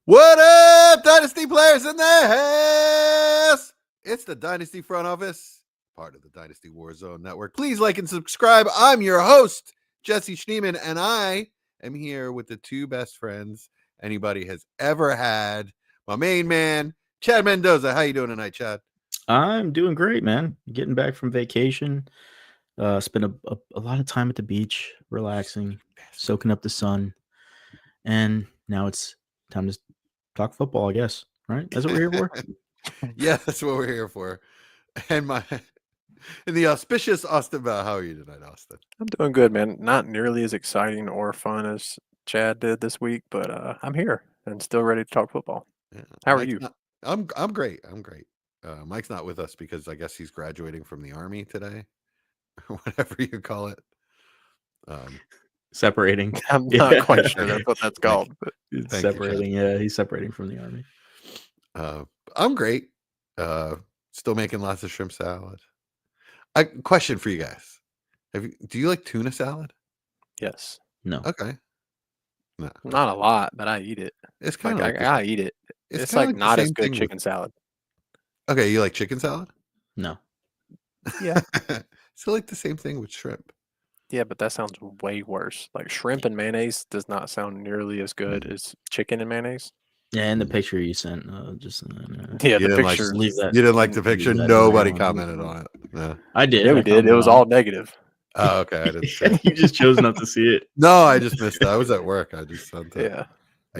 What up, Dynasty players in the house? It's the Dynasty front office, part of the Dynasty Warzone Network. Please like and subscribe. I'm your host, Jesse Schneeman, and I am here with the two best friends anybody has ever had. My main man, Chad Mendoza. How you doing tonight, Chad? I'm doing great, man. Getting back from vacation. Spent a lot of time at the beach, relaxing, soaking up the sun. And now it's time to talk football, I guess. Right? That's what we're here for. Yeah, that's what we're here for. And in the auspicious Austin Bell. How are you tonight, Austin? I'm doing good, man. Not nearly as exciting or fun as Chad did this week, but I'm here and still ready to talk football. Yeah. How are you? I'm great. I'm great. Mike's not with us because I guess he's graduating from the Army today, or whatever you call it. Separating. I'm not quite sure that's what that's called. But It's separating. He's separating from the Army. I'm great. Still making lots of shrimp salad. Question for you guys: do you like tuna salad? yes, No. Okay. No, not a lot, but I eat it. it's kind Like of I eat it. It's kinda like the not as same good thing with- chicken salad. Okay, you like chicken salad? No. Yeah, Still like the same thing with shrimp. yeah, but that sounds way worse. Like shrimp and mayonnaise does not sound nearly as good as chicken and mayonnaise. Yeah, in the picture you sent, just Yeah, You the didn't like- picture. leave that. You didn't like the picture. Leave that Nobody alone. commented on it. No. I did. Yeah, we I did. It was commented all on negative. Oh, okay. I didn't see it. You just chose not to see it. No, I just missed it. I was at work. I just sent it. Yeah.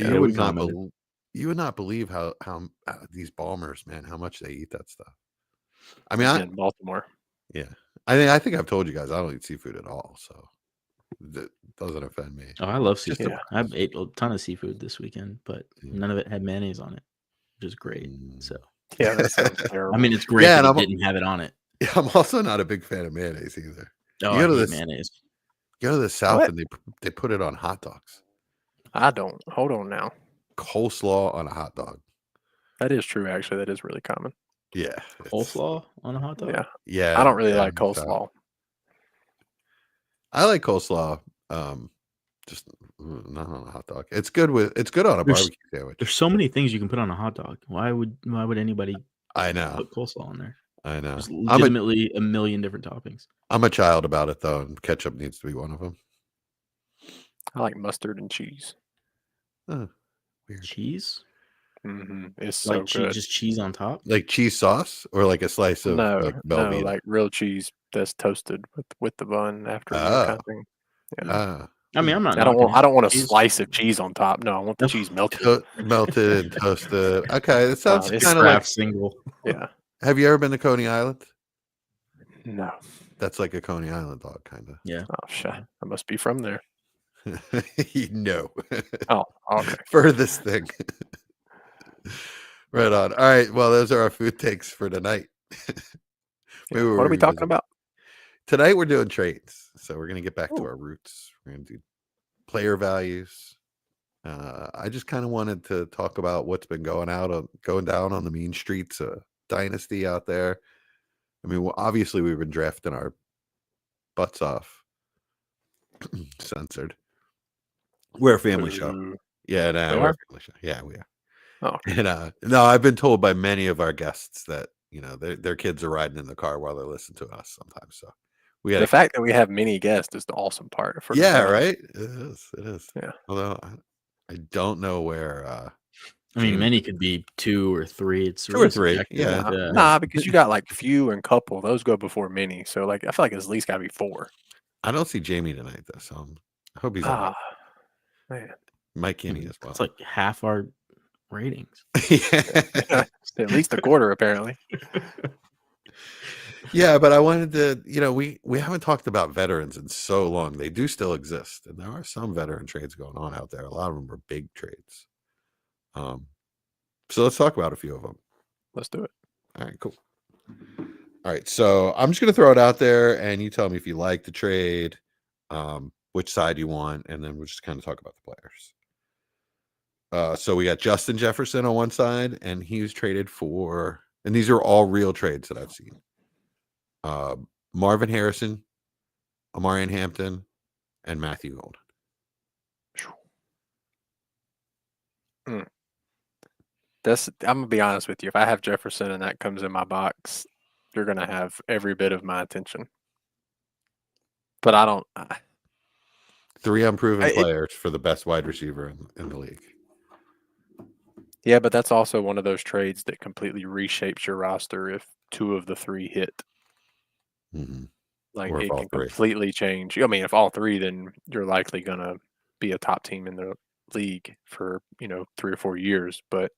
You Yeah, would we not commented. you would not believe how these Balmers, man, how much they eat that stuff. I mean, In Baltimore. yeah. I think I've told you guys I don't eat seafood at all, so that doesn't offend me. Oh, I love seafood. Yeah. I ate a ton of seafood this weekend, but Yeah. none of it had mayonnaise on it, which is great. So, Yeah, that sounds terrible. I mean, it's great Yeah, that and it didn't have it on it. I'm also not a big fan of mayonnaise either. Oh, You go I to hate this- mayonnaise. You go to the South What? and they put it on hot dogs. I don't. Hold on now. Coleslaw on a hot dog. That is true, actually. That is really common. Yeah. it's- Coleslaw on a hot dog? Yeah. Yeah. I don't really yeah, like in the South. coleslaw. I like coleslaw. Just not on a hot dog. It's good on a There's- barbecue sandwich. There's so many things you can put on a hot dog. Why would anybody I know. put coleslaw on there? I know. There's legitimately a million different toppings. I'm a child about it though, and ketchup needs to be one of them. I like mustard and cheese. Oh, weird. Cheese? It's so Like good. just cheese on top? Like cheese sauce or like a slice of No, like no, Velveeta? like real cheese that's toasted with the bun after that Oh. kind of thing. Yeah. Ah, I mean, I'm not. I don't knocking want a cheese. slice of cheese on top. No, I want the cheese melted. melted and toasted. Okay, that sounds it's kind of like. Kraft single. Yeah. Have you ever been to Coney Island? No. That's like a Coney Island dog, kind of. Yeah. Oh shit. I must be from there. No. Oh, okay. Furthest thing. Right on. All right. Well, those are our food takes for tonight. Maybe What are we talking about? Tonight we're doing trades. So we're going to get back to Ooh. our roots. We're going to do player values. I just kind of wanted to talk about what's been going down on the mean streets of Dynasty out there. I mean, obviously we've been drafting our butts off. Censored. We're a family show. Ooh. Yeah, no, We we're a are? family show. Yeah, we are. Oh, And no, I've been told by many of our guests that their kids are riding in the car while they're listening to us sometimes. So we got the fact that we have many guests is the awesome part. For yeah, the- right. It is. Yeah. Although I don't know where. I mean, Jamie- many could be 2 or 3. It's 2 or really 3, subjective. yeah. Nah, because you got like few and couple. Those go before many. So like I feel like it's at least gotta be 4. I don't see Jamie tonight though, so I hope he's on. Man. Mike Kinney as well. It's like half our ratings. yeah. At least a quarter, apparently. Yeah, but I wanted to, we haven't talked about veterans in so long. They do still exist, and there are some veteran trades going on out there. A lot of them are big trades. So let's talk about a few of them. Let's do it. All right, cool. All right, so I'm just going to throw it out there, and you tell me if you like the trade, which side you want, and then we'll just kind of talk about the players. So we got Justin Jefferson on one side, and he was traded for, and these are all real trades that I've seen. Marvin Harrison, Amarian Hampton, and Matthew Golden. I'm gonna be honest with you. If I have Jefferson and that comes in my box, you're gonna have every bit of my attention. But I don't. 3 unproven It, players for the best wide receiver in the league. yeah, but that's also one of those trades that completely reshapes your roster if 2 of the 3 hit. Mhm. Like Or if it all can 3. completely change. I mean, if all 3, then you're likely gonna be a top team in the league for 3 or 4 years. But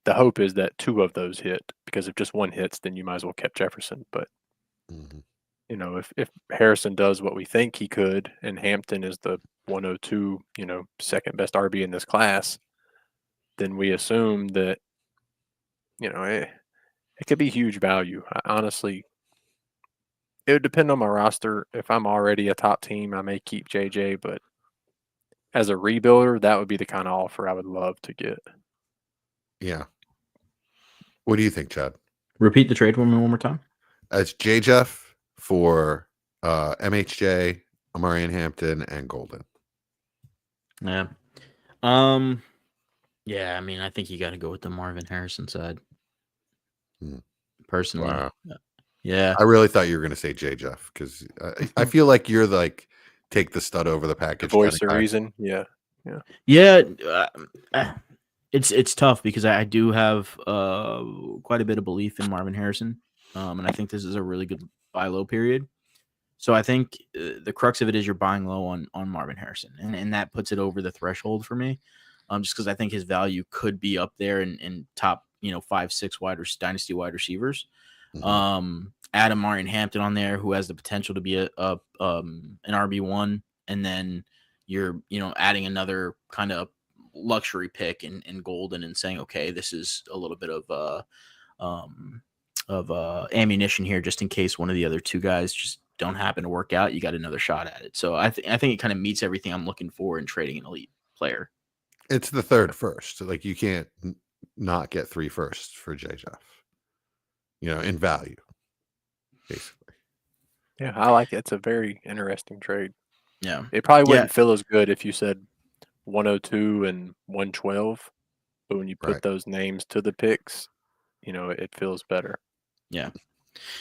the hope is that 2 of those hit, because if just 1 hits, then you might as well keep Jefferson. But Mhm. if Harrison does what we think he could, and Hampton is the 102, second best RB in this class, then we assume that it could be huge value. Honestly, it would depend on my roster. If I'm already a top team, I may keep JJ, but as a rebuilder, that would be the kind of offer I would love to get. Yeah. What do you think, Chad? Repeat the trade one more time. As JJeff for MHJ, Amarian Hampton, and Golden. Yeah. Yeah, I mean, I think you got to go with the Marvin Harrison side. Personally. Wow. Yeah. I really thought you were going to say JJeff because I feel like you're like take the stud over the The package. voice kind of of guy. reason. Yeah. It's tough because I do have quite a bit of belief in Marvin Harrison, and I think this is a really good buy low period. So I think the crux of it is you're buying low on Marvin Harrison, and that puts it over the threshold for me, just because I think his value could be up there in top 5-6 dynasty wide receivers. Mhm. Add Amarian Hampton on there, who has the potential to be an RB1, and then you're adding another kind of luxury pick in Golden and saying, okay, this is a little bit of ammunition here just in case one of the other 2 guys just don't happen to work out. You got another shot at it. So I think it kind of meets everything I'm looking for in trading an elite player. It's the third first. So like you can't not get 3 firsts for JJeff. In value, basically. Yeah, I like it. It's a very interesting trade. Yeah. It probably wouldn't feel as good if you said 102 and 112, but when you put Right. those names to the picks, it feels better. Yeah.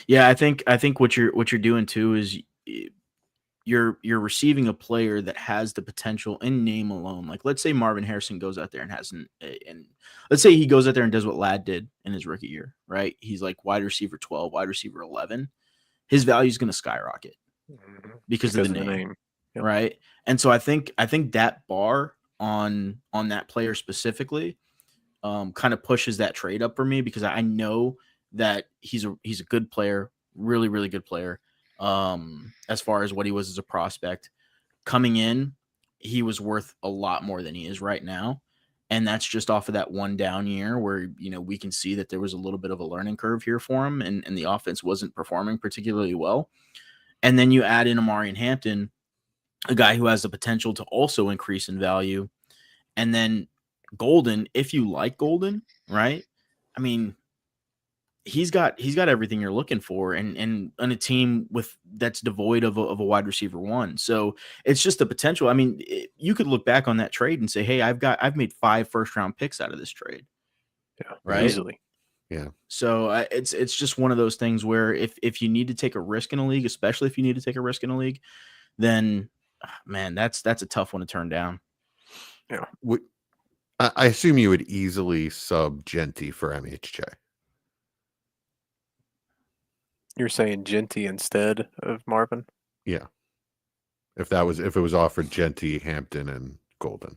Yeah, I think what you're doing too is you're receiving a player that has the potential in name alone. Like let's say Marvin Harrison goes out there and let's say he goes out there and does what Ladd did in his rookie year, right? He's like wide receiver 12, wide receiver 11. His value is going to skyrocket because of the name. Yep. Right? And so I think that bar on that player specifically kind of pushes that trade up for me because I know that he's a good player, really, really good player. As far as what he was as a prospect coming in, he was worth a lot more than he is right now. And that's just off of that one down year where, we can see that there was a little bit of a learning curve here for him and the offense wasn't performing particularly well. And then you add in Amarian Hampton, a guy who has the potential to also increase in value. And then Golden, if you like Golden, right? I mean, he's got everything you're looking for and on a team that's devoid of a wide receiver 1. So it's just the potential. I mean, you could look back on that trade and say, hey, I've made 5 first-round picks out of this trade. Yeah, right? Easily. Yeah. So it's just one of those things where if you need to take a risk in a league, especially if you need to take a risk in a league, then man, that's a tough one to turn down. Yeah. I assume you would easily sub Genty for MHJ. You're saying Genty instead of Marvin? Yeah. If it was offered Genty, Hampton, and Golden.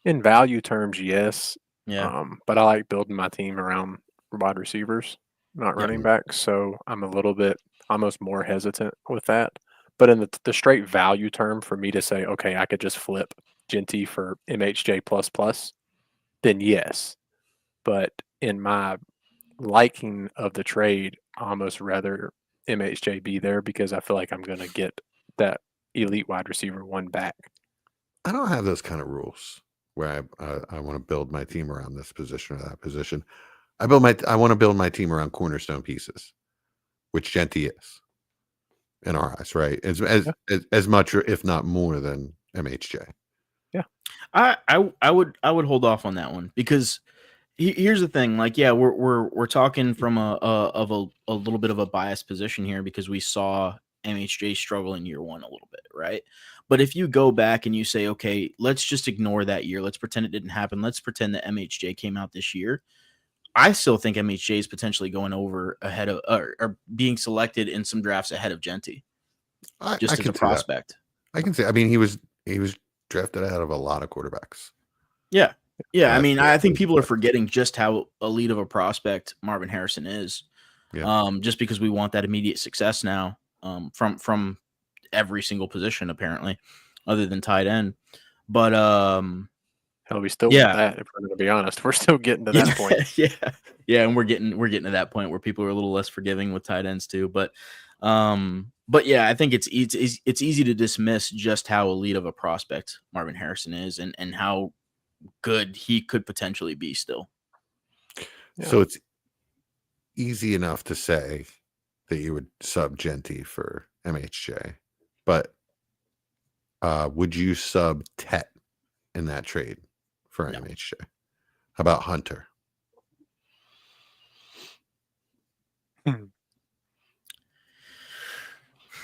In value terms, yes. Yeah. But I like building my team around wide receivers, not running backs. So I'm a little bit almost more hesitant with that. But in the straight value term, for me to say, okay, I could just flip Genty for MHJ++, then yes. But in my liking of the trade, I almost rather MHJ be there because I feel like I'm going to get that elite wide receiver 1 back. I don't have those kind of rules where I want to build my team around this position or that position. I want to build my team around cornerstone pieces, which Genty is in our eyes, right? As much or if not more than MHJ. Yeah. I would hold off on that one because Here's the thing, like, yeah, we're talking from a little bit of a biased position here because we saw MHJ struggle in year one a little bit, right? But if you go back and you say, okay, let's just ignore that year, let's pretend it didn't happen, let's pretend that MHJ came out this year. I still think MHJ is potentially going over ahead of or being selected in some drafts ahead of Genty, just as a prospect. I can see. I mean, he was drafted ahead of a lot of quarterbacks. Yeah. I mean, I think people are forgetting just how elite of a prospect Marvin Harrison is. Yeah. Just because we want that immediate success now, from every single position apparently, other than tight end. But hell, we still want that. If we're going to be honest, we're still getting to that point. Yeah, and we're getting to that point where people are a little less forgiving with tight ends too. But yeah, I think it's easy to dismiss just how elite of a prospect Marvin Harrison is, and how good he could potentially be still. Yeah. So it's easy enough to say that you would sub Genty for MHJ, but would you sub Tet in that trade for MHJ? How about Hunter?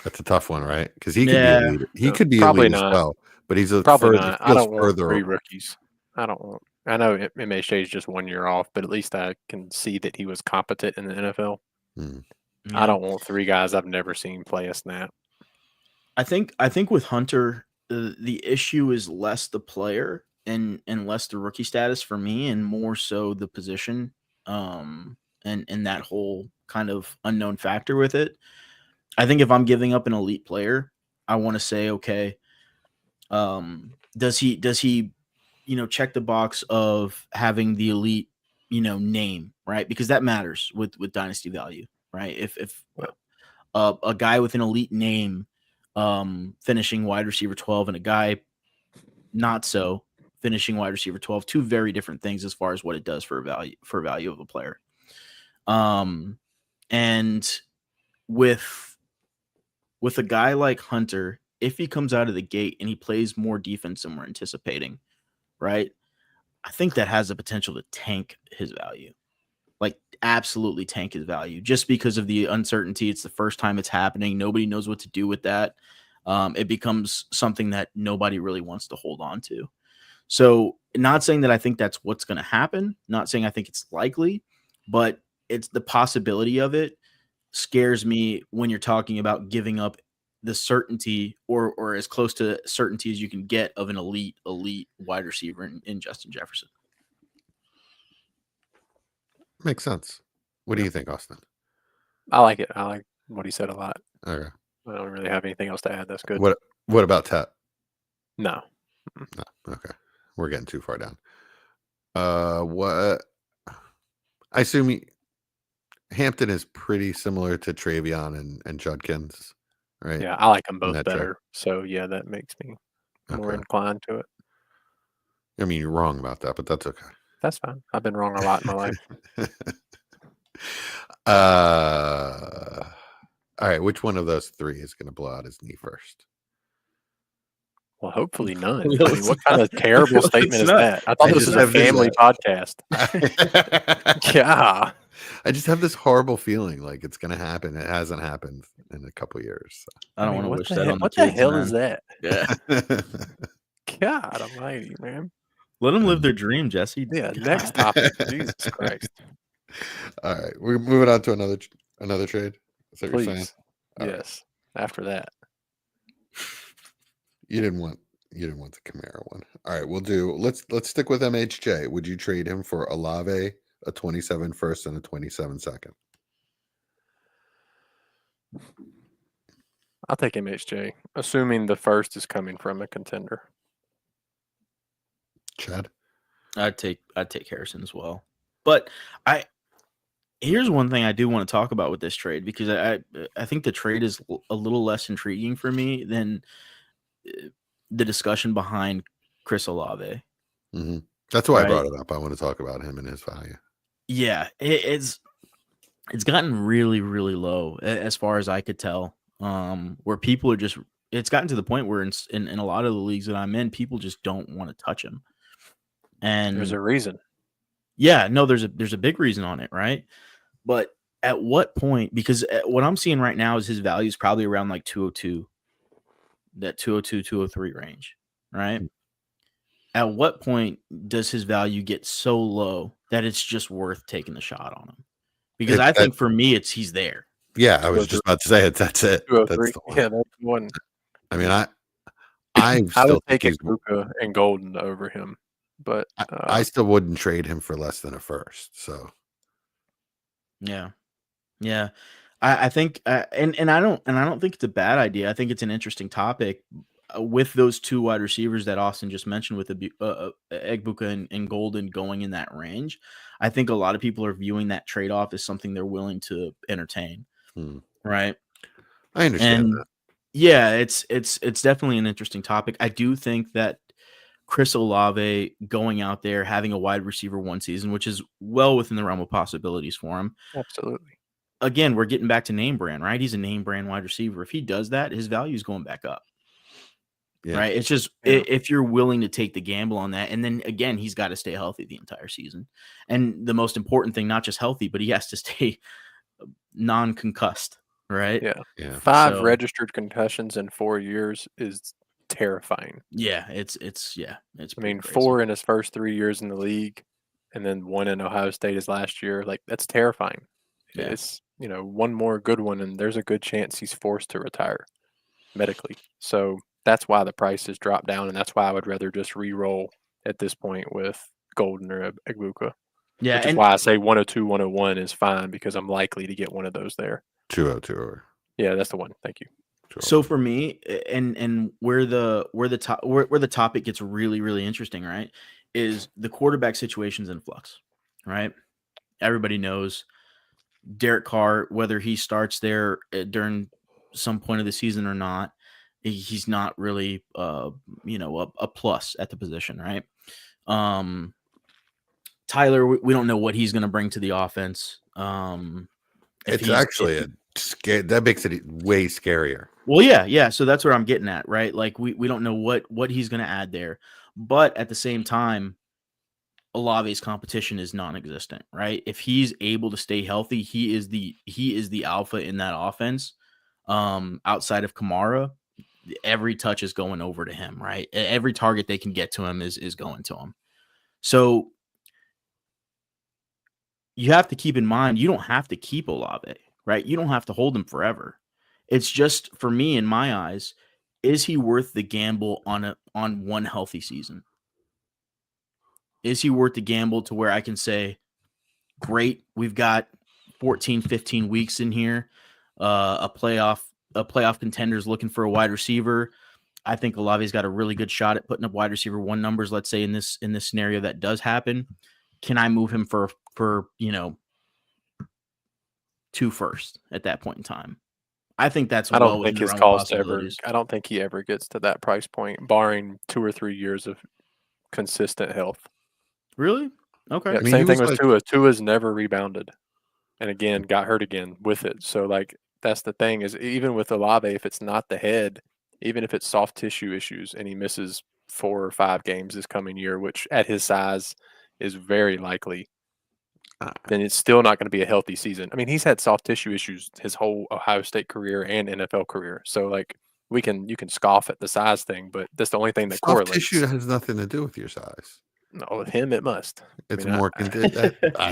That's a tough one, right? Because he could be elite. He could be elite as well, but he's probably not. I don't want 3 rookies. I know MHJ is just 1 year off, but at least I can see that he was competent in the NFL. Yeah. I don't want 3 guys I've never seen play a snap. I think with Hunter, the issue is less the player and less the rookie status for me, and more so the position, and that whole kind of unknown factor with it. I think if I'm giving up an elite player, I want to say, okay, does he check the box of having the elite, name, right? Because that matters with dynasty value, right? If a guy with an elite name finishing wide receiver 12 and a guy not so finishing wide receiver 12, 2 very different things as far as what it does for value of a player. And with a guy like Hunter, if he comes out of the gate and he plays more defense than we're anticipating, right? I think that has the potential to tank his value. Like, absolutely tank his value, just because of the uncertainty. It's the first time it's happening. Nobody knows what to do with that. It becomes something that nobody really wants to hold on to. So, not saying that I think that's what's going to happen, not saying I think it's likely, but it's the possibility of it scares me when you're talking about giving up the certainty or as close to certainty as you can get of an elite wide receiver in Justin Jefferson. Makes sense. What do you think, Austin? I like it. I like what he said a lot. Okay. I don't really have anything else to add. That's good. What about Tet? No. Okay. We're getting too far down. What? I assume Hampton is pretty similar to Travion and Judkins, right? Yeah, I like them both better. So, yeah, that makes me more inclined to it. I mean, you're wrong about that, but that's okay. That's fine. I've been wrong a lot in my life. All right. Which one of those 3 is going to blow out his knee first? Well, hopefully none. I mean, what kind of terrible statement is that? I thought this was a family podcast. Yeah. I just have this horrible feeling like it's going to happen. It hasn't happened in a couple of years. So. I don't want to wish that on the What kids, the hell man. is that? Yeah. God almighty, man. Let them live their dream, Jesse. Yeah, next topic. Jesus Christ. All right. We're moving on to another trade. Is that what you're saying? Yes. Right. After that. You didn't want the Camaro one. All right, we'll do. Let's stick with MHJ. Would you trade him for Olave, a 27 first and a 27 second? I'll take MHJ, assuming the first is coming from a contender. Chad? I'd take Harrison as well. But here's one thing I do want to talk about with this trade, because I think the trade is a little less intriguing for me than the discussion behind Chris Olave. Mm-hmm. That's why I brought it up. I want to talk about him and his value. Yeah, it's gotten really, really low as far as I could tell. Where people are just, it's gotten to the point where in a lot of the leagues that I'm in, people just don't want to touch him. And there's a reason. Yeah, no, there's a big reason on it, right? But at what point? Because what I'm seeing right now is his value is probably around like 202, that 202, 203 range, right? At what point does his value get so low that it's just worth taking the shot on him? Because I think for me, he's there. Yeah, I was just about to say it. That's it. 203. That's the one. Yeah, that's the one. I mean, I I still would think take he's. Ibuka and Golden over him, but I still wouldn't trade him for less than a first. So Yeah. I think, and I don't think it's a bad idea. I think it's an interesting topic with those two wide receivers that Austin just mentioned, with Egbuka and Golden going in that range. I think a lot of people are viewing that trade off as something they're willing to entertain, right? I understand And that. yeah, it's definitely an interesting topic. I do think that Chris Olave going out there having a wide receiver one season, which is well within the realm of possibilities for him. absolutely. Again, we're getting back to name brand, right? He's a name brand wide receiver. If he does that, his value is going back up. Yeah. Right. It's just if you're willing to take the gamble on that. And then again, he's got to stay healthy the entire season. And the most important thing, not just healthy, but he has to stay non-concussed. Right. Yeah. 5 registered concussions in 4 years is terrifying. Yeah. It's I mean, crazy. 4 in his first 3 years in the league, and then 1 in Ohio State his last year. Like, that's terrifying. Yeah. It's, one more good one, and there's a good chance he's forced to retire medically. So that's why the price has dropped down, and that's why I would rather just re-roll at this point with Golden or Egbuka. Yeah. Which is why I say 102, 101 is fine, because I'm likely to get one of those there. 202. Yeah, that's the one. Thank you. So for me, and where the topic gets really, really interesting, right, is the quarterback situation's in flux, right? Everybody knows Derek Carr, whether he starts there during some point of the season or not, he's not really, a plus at the position, right? Tyler, we don't know what he's going to bring to the offense. It's actually that makes it way scarier. Well, yeah. So that's where I'm getting at, right? Like we don't know what he's going to add there, but at the same time, Olave's competition is non-existent, right? If he's able to stay healthy, he is the alpha in that offense. Outside of Kamara, every touch is going over to him, right? Every target they can get to him is going to him. So you have to keep in mind, you don't have to keep Olave, right? You don't have to hold him forever. It's just, for me, in my eyes, is he worth the gamble on one healthy season? Is he worth the gamble to where I can say, great, we've got 14, 15 weeks in here, a playoff contender's looking for a wide receiver. I think Olave's got a really good shot at putting up wide receiver one numbers. Let's say in this scenario that does happen, can I move him for 2 firsts at that point in time? I think that's I don't well think within the his realm of cost ever. possibilities. I don't think he ever gets to that price point, barring 2 or 3 years of consistent health. Really? Okay. Yeah, same thing with Tua. Tua's never rebounded, and again got hurt again with it. So like that's the thing, is even with Olave, if it's not the head, even if it's soft tissue issues, and he misses 4 or 5 games this coming year, which at his size is very likely, then it's still not going to be a healthy season. I mean, he's had soft tissue issues his whole Ohio State career and NFL career. So like you can scoff at the size thing, but that's the only thing that Soft correlates. tissue has nothing to do with your size. No, with him it must. It's I mean, more. I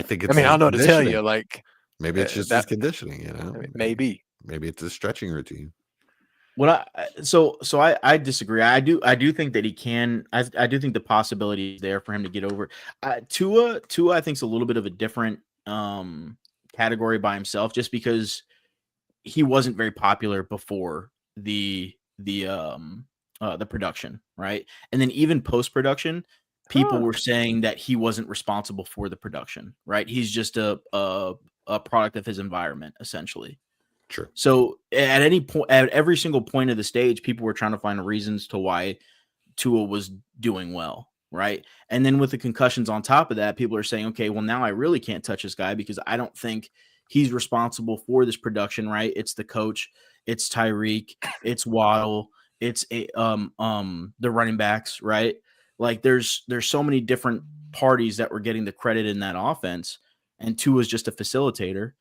think it's. I mean, I don't know what to tell you. Like maybe it's just his conditioning. I mean, maybe it's a stretching routine. I disagree. I do think that he can. I do think the possibility is there for him to get over. Tua I think is a little bit of a different category by himself, just because he wasn't very popular before the production, right? And then even post production, people were saying that he wasn't responsible for the production, right? He's just a product of his environment, essentially. True. So at any point, at every single point of the stage, people were trying to find reasons to why Tua was doing well, right? And then with the concussions on top of that, people are saying, okay, well, now I really can't touch this guy because I don't think he's responsible for this production, right? It's the coach, it's Tyreek, it's Waddle, it's the running backs, right? Like there's so many different parties that were getting the credit in that offense, and Tua is just a facilitator.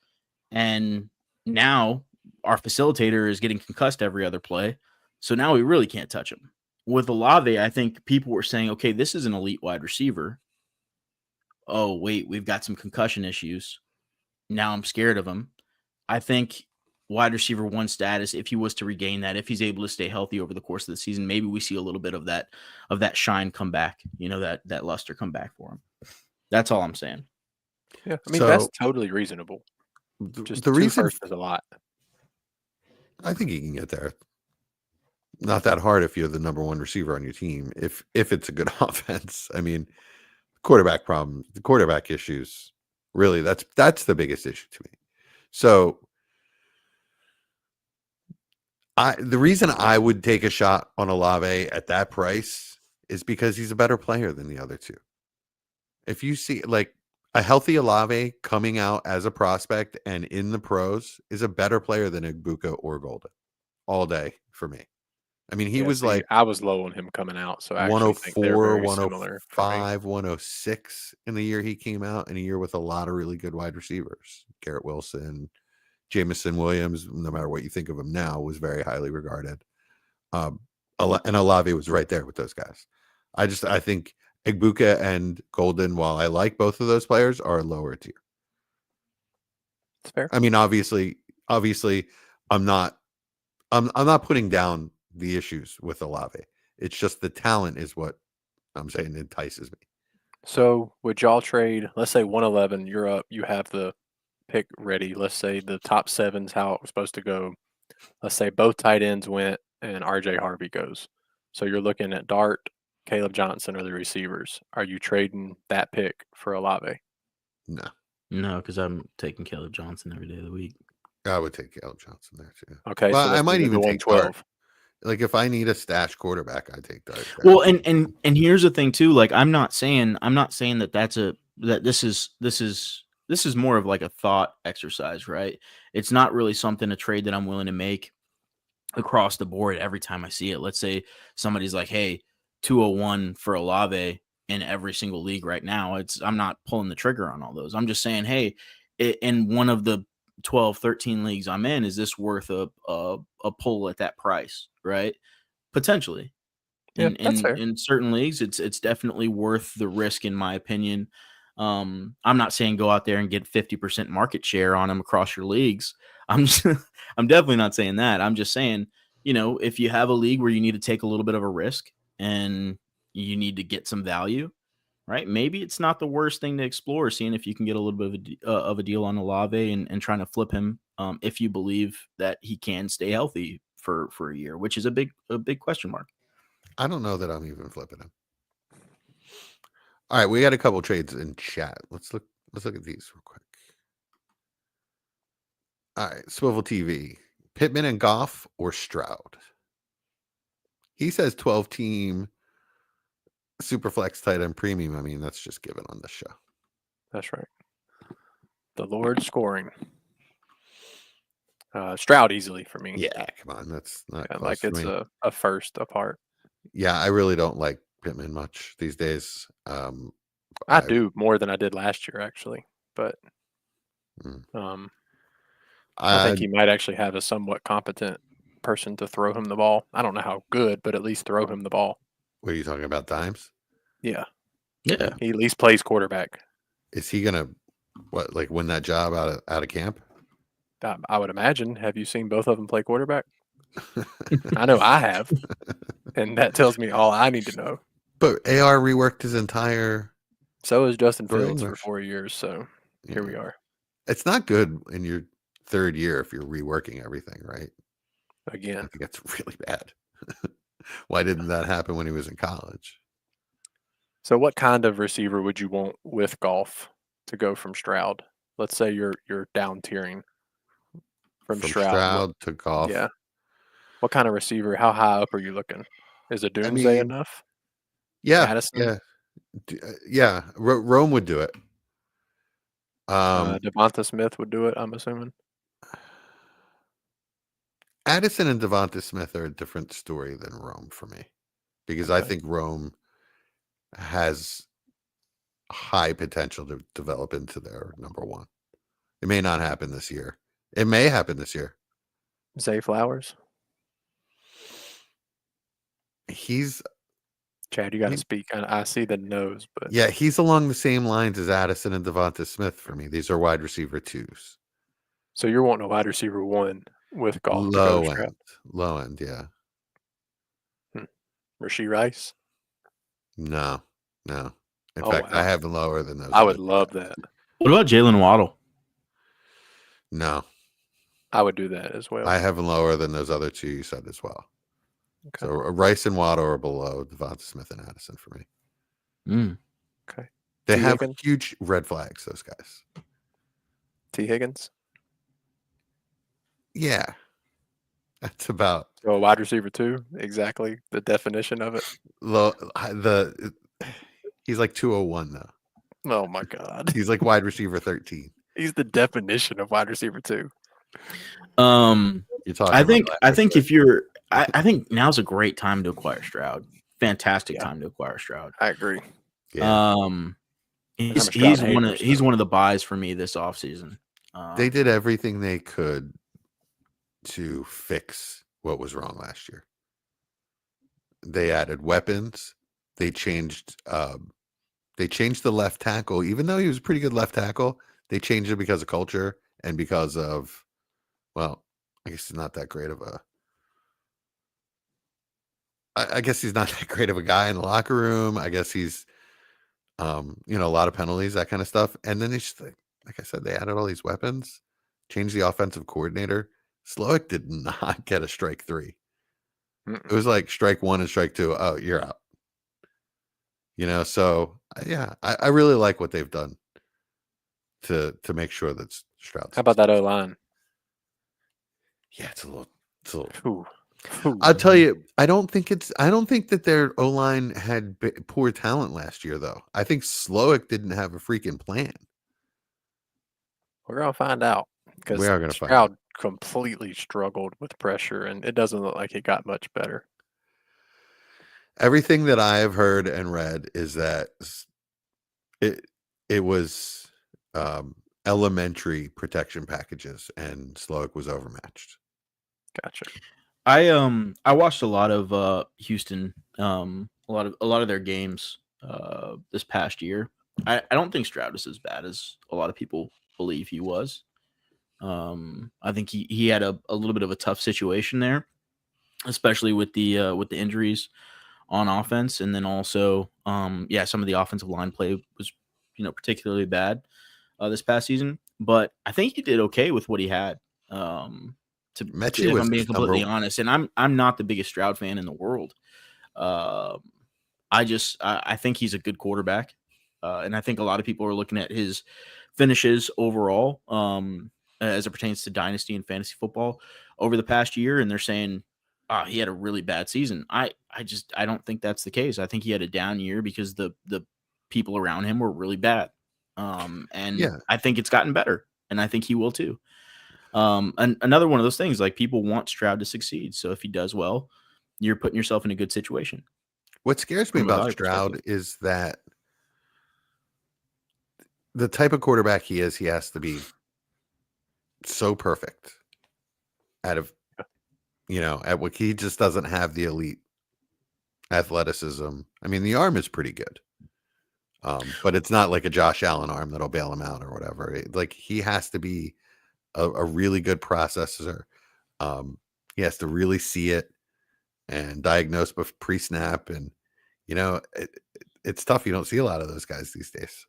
And now our facilitator is getting concussed every other play. So now we really can't touch him. With Olave, I think people were saying, okay, this is an elite wide receiver. Oh, wait, we've got some concussion issues. Now I'm scared of him. I think wide receiver 1 status, if he was to regain that, if he's able to stay healthy over the course of the season, maybe we see a little bit of that shine come back, that luster come back for him. That's all I'm saying. Yeah, I mean, that's totally reasonable. Just the 2 reason first is a lot. I think he can get there. Not that hard if you're the number 1 receiver on your team. If it's a good offense, I mean, quarterback problem, the quarterback issues. Really, that's the biggest issue to me. So, the reason I would take a shot on Olave at that price is because he's a better player than the other 2. If you see like a healthy Olave coming out as a prospect and in the pros is a better player than Ibuka or Golden all day for me. I mean, he was like I was low on him coming out, so I actually think they're 104, very similar for me. 105, 106 in the year he came out, in a year with a lot of really good wide receivers. Garrett Wilson, Jameson Williams, no matter what you think of him now, was very highly regarded. And Olave was right there with those guys. I think Ibuka and Golden, while I like both of those players, are lower tier. It's fair. I mean, obviously, I'm not putting down the issues with Olave. It's just the talent is what I'm saying entices me. So would y'all trade, let's say 111, you're up, you have the pick ready. Let's say the top 7's how it was supposed to go. Let's say both tight ends went and RJ Harvey goes. So you're looking at Dart, Caleb Johnson, or the receivers. Are you trading that pick for Olave? No, because I'm taking Caleb Johnson every day of the week. I would take Caleb Johnson there too. Okay, well, so I might even take 112. Dart. Like if I need a stash quarterback, I take Dart. Well, and here's the thing too. Like I'm not saying that this is more of like a thought exercise, right? It's not really a trade that I'm willing to make across the board every time I see it. Let's say somebody's like, hey, 201 for Olave in every single league right now. I'm not pulling the trigger on all those. I'm just saying, hey, in one of the 12, 13 leagues I'm in, is this worth a pull at that price, right? Potentially. In certain leagues, it's definitely worth the risk, in my opinion. I'm not saying go out there and get 50% market share on them across your leagues. I'm definitely not saying that. I'm just saying, if you have a league where you need to take a little bit of a risk and you need to get some value, right? Maybe it's not the worst thing to explore, seeing if you can get a little bit of a deal on Olave and trying to flip him if you believe that he can stay healthy for a year, which is a big question mark. I don't know that I'm even flipping him. All right, we got a couple trades in chat. Let's look at these real quick. All right, Swivel TV. Pittman and Goff or Stroud? He says 12-team Superflex tight end premium. I mean, that's just given on this show. That's right. The Lord scoring. Stroud easily for me. Yeah, come on. That's not close like to it's me. a first apart. Yeah, I really don't like Pittman much these days. I do more than I did last year, actually. But I think he might actually have a somewhat competent person to throw him the ball. I don't know how good, but at least throw him the ball. What are you talking about, Dimes? Yeah. Yeah. He at least plays quarterback. Is he gonna win that job out of camp? I would imagine. Have you seen both of them play quarterback? I know I have, and that tells me all I need to know. But AR reworked his entire. So is Justin Fields for 4 years. So here we are. It's not good in your third year if you're reworking everything, right? Again, I think that's really bad. Why didn't that happen when he was in college? So what kind of receiver would you want with Goff to go from Stroud? Let's say you're down tiering from Stroud to Goff. Yeah. What kind of receiver? How high up are you looking? Is a Doomsday enough? Yeah. Addison? Yeah. Rome would do it. Devonta Smith would do it, I'm assuming. Addison and Devonta Smith are a different story than Rome for me, because I think Rome has high potential to develop into their number one. It may not happen this year. It may happen this year. Zay Flowers. He's Chad, you got to speak. I see the nose, but yeah, he's along the same lines as Addison and Devonta Smith for me. These are wide receiver 2s. So you're wanting a wide receiver 1 with Goff to go Stroud. Low end, yeah. Rashee Rice? No. In fact, wow. I have him lower than those. I would love that. What about Jalen Waddle? No. I would do that as well. I have him lower than those other 2 you said as well. Okay. So Rice and Waddle are below Devonta Smith and Addison for me. Okay. They T. have Higgins? huge red flags, those guys. T. Higgins? Yeah. That's about So a wide receiver 2, exactly the definition of it. He's like 201 though. Oh my God. He's like wide receiver 13. He's the definition of wide receiver 2. You're talking I think now's a great time to acquire Stroud. Fantastic time to acquire Stroud. I agree. Yeah. He's one of the buys for me this offseason. They did everything they could to fix what was wrong last year. They added weapons. They changed the left tackle, even though he was a pretty good left tackle. They changed it because of culture and because of, well, I guess he's not that great of a. I guess he's not that great of a guy in the locker room. I guess he's, a lot of penalties, that kind of stuff. And then they just, like I said, they added all these weapons, changed the offensive coordinator. Slowick did not get a strike 3. It was like strike 1 and strike 2. Oh, you're out. So yeah, I really like what they've done to make sure that Stroud. How about that O-line? Yeah, it's a little. Ooh. I'll tell you, I don't think that their O-line had poor talent last year, though. I think Slowick didn't have a freaking plan. We're gonna find out because We are gonna find Stroud completely struggled with pressure, and it doesn't look like it got much better. Everything that I have heard and read is that it was elementary protection packages, and Slowick was overmatched. Gotcha. I watched a lot of Houston, a lot of their games this past year. I don't think Stroud is as bad as a lot of people believe he was. I think he had a little bit of a tough situation there, especially with the injuries on offense, and then also some of the offensive line play was particularly bad this past season. But I think he did okay with what he had. If I'm being completely honest, and I'm not the biggest Stroud fan in the world. I think he's a good quarterback, and I think a lot of people are looking at his finishes overall as it pertains to dynasty and fantasy football over the past year, and they're saying he had a really bad season. I don't think that's the case. I think he had a down year because the people around him were really bad, I think it's gotten better, and I think he will too. And another one of those things, like, people want Stroud to succeed. So if he does well, you're putting yourself in a good situation. What scares me about Stroud is that the type of quarterback he is, he has to be so perfect at what he just doesn't have the elite athleticism. I mean, the arm is pretty good. But it's not like a Josh Allen arm that'll bail him out or whatever. He has to be a really good processor. He has to really see it and diagnose pre-snap, and it's tough. You don't see a lot of those guys these days.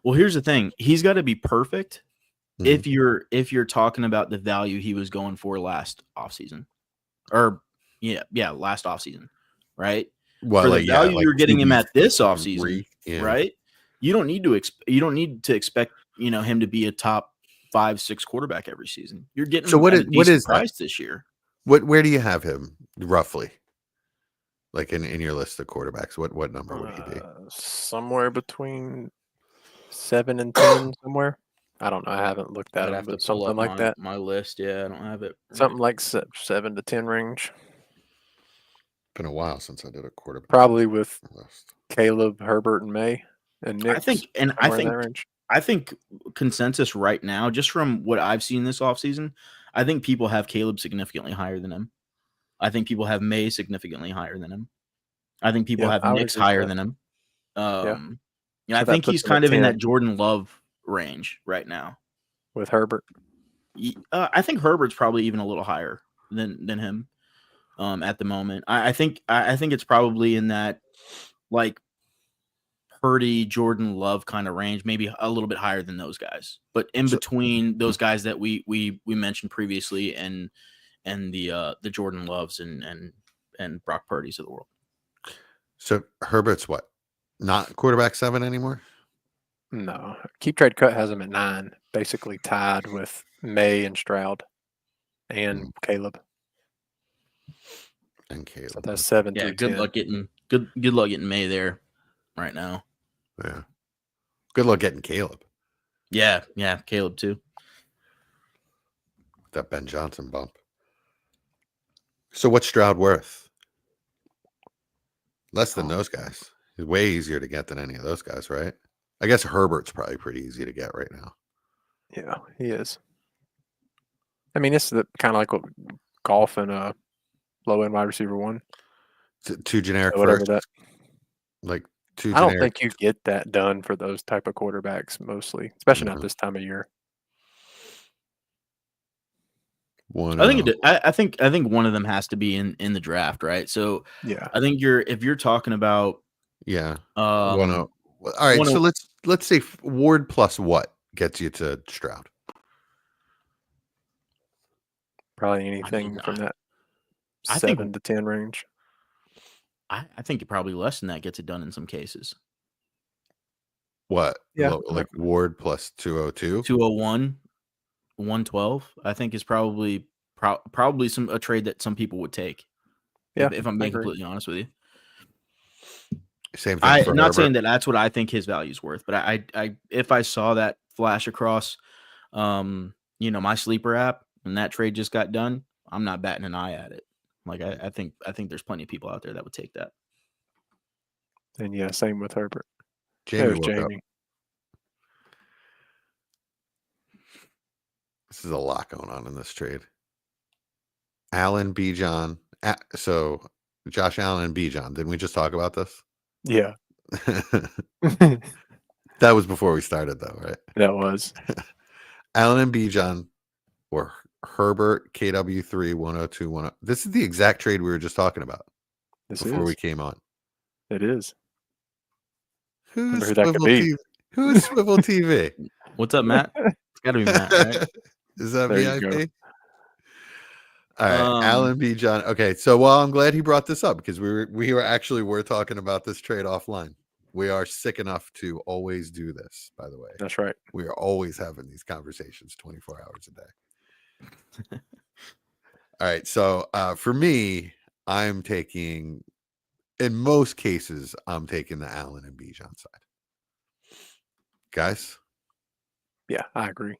Well, here's the thing: he's got to be perfect if you're talking about the value he was going for last offseason, or last offseason, right? Well, for the value you're getting him at this offseason, right? You don't need to expect him to be a top 5-6 quarterback every season. You're getting what is price this year? Where do you have him roughly? Like in your list of quarterbacks, what number would he be? Somewhere between 7 and 10, somewhere. I don't know. I haven't looked at it, but something like that. My list, I don't have it. Something like 7 to 10 range. been a while since I did a quarterback Probably with list. Caleb, Herbert, and May, and Nick. I think I think consensus right now, just from what I've seen this offseason, I think people have Caleb significantly higher than him. I think people have May significantly higher than him. I think people have I would Nick's agree with higher that. than him. Yeah. I So that think puts he's him at kind of in that 10 Jordan Love range right now. with Herbert. I think Herbert's probably even a little higher than him at the moment. I think it's probably in that like Purdy, Jordan Love kind of range, maybe a little bit higher than those guys, but in between those guys that we mentioned previously and the Jordan Loves and Brock Purdy's of the world. So Herbert's what? Not quarterback 7 anymore? No. Keep Trade Cut has him at 9, basically tied with May and Stroud and Caleb. And Caleb. So that's 7 Yeah, through good 10. luck getting May there right now. Yeah. Good luck getting Caleb. Yeah, Caleb too. That Ben Johnson bump. So what's Stroud worth? Less than those guys. He's way easier to get than any of those guys, right? I guess Herbert's probably pretty easy to get right now. Yeah, he is. I mean, it's kind of like what golf and low end wide receiver 1. Two generic So whatever first. that. Like two I don't generic. think you get that done for those type of quarterbacks mostly, especially not this time of year. I think one of them has to be in the draft, right? So Yeah, I think if you're talking about All right, so let's say Ward plus what gets you to Stroud? probably anything from that I 7 think- to 10 range. I think it probably less than that gets it done in some cases. What? Yeah. Like Ward plus 202? 201, 112, I think is probably a trade that some people would take. Yeah, if I'm being agree. completely honest with you. Same thing I'm for not Herbert. saying that that's what I think his value is worth, but I if I saw that flash across, my sleeper app and that trade just got done, I'm not batting an eye at it. Like I think there's plenty of people out there that would take that. And yeah, same with Herbert. Jamie There's woke up. Jamie. This is a lot going on in this trade. Allen, Bijan. So Josh Allen and Bijan. Didn't we just talk about this? Yeah, That was before we started, though, right? that was. Allen and Bijan or Herbert, KW3, 102, 10. This is the exact trade we were just talking about before we came on. It is. Who's who that could Swivel be. TV? Who's Swivel TV? What's up, Matt? It's got to be Matt, right? Is that There you go. VIP? All right, Allen B. John. Okay, so I'm glad he brought this up because we were talking about this trade offline. We are sick enough to always do this. By the way, That's right. we are always having these conversations 24 hours a day. All right, so for me, I'm taking. In most cases, I'm taking the Allen and Bijan side. Guys? Yeah, I agree.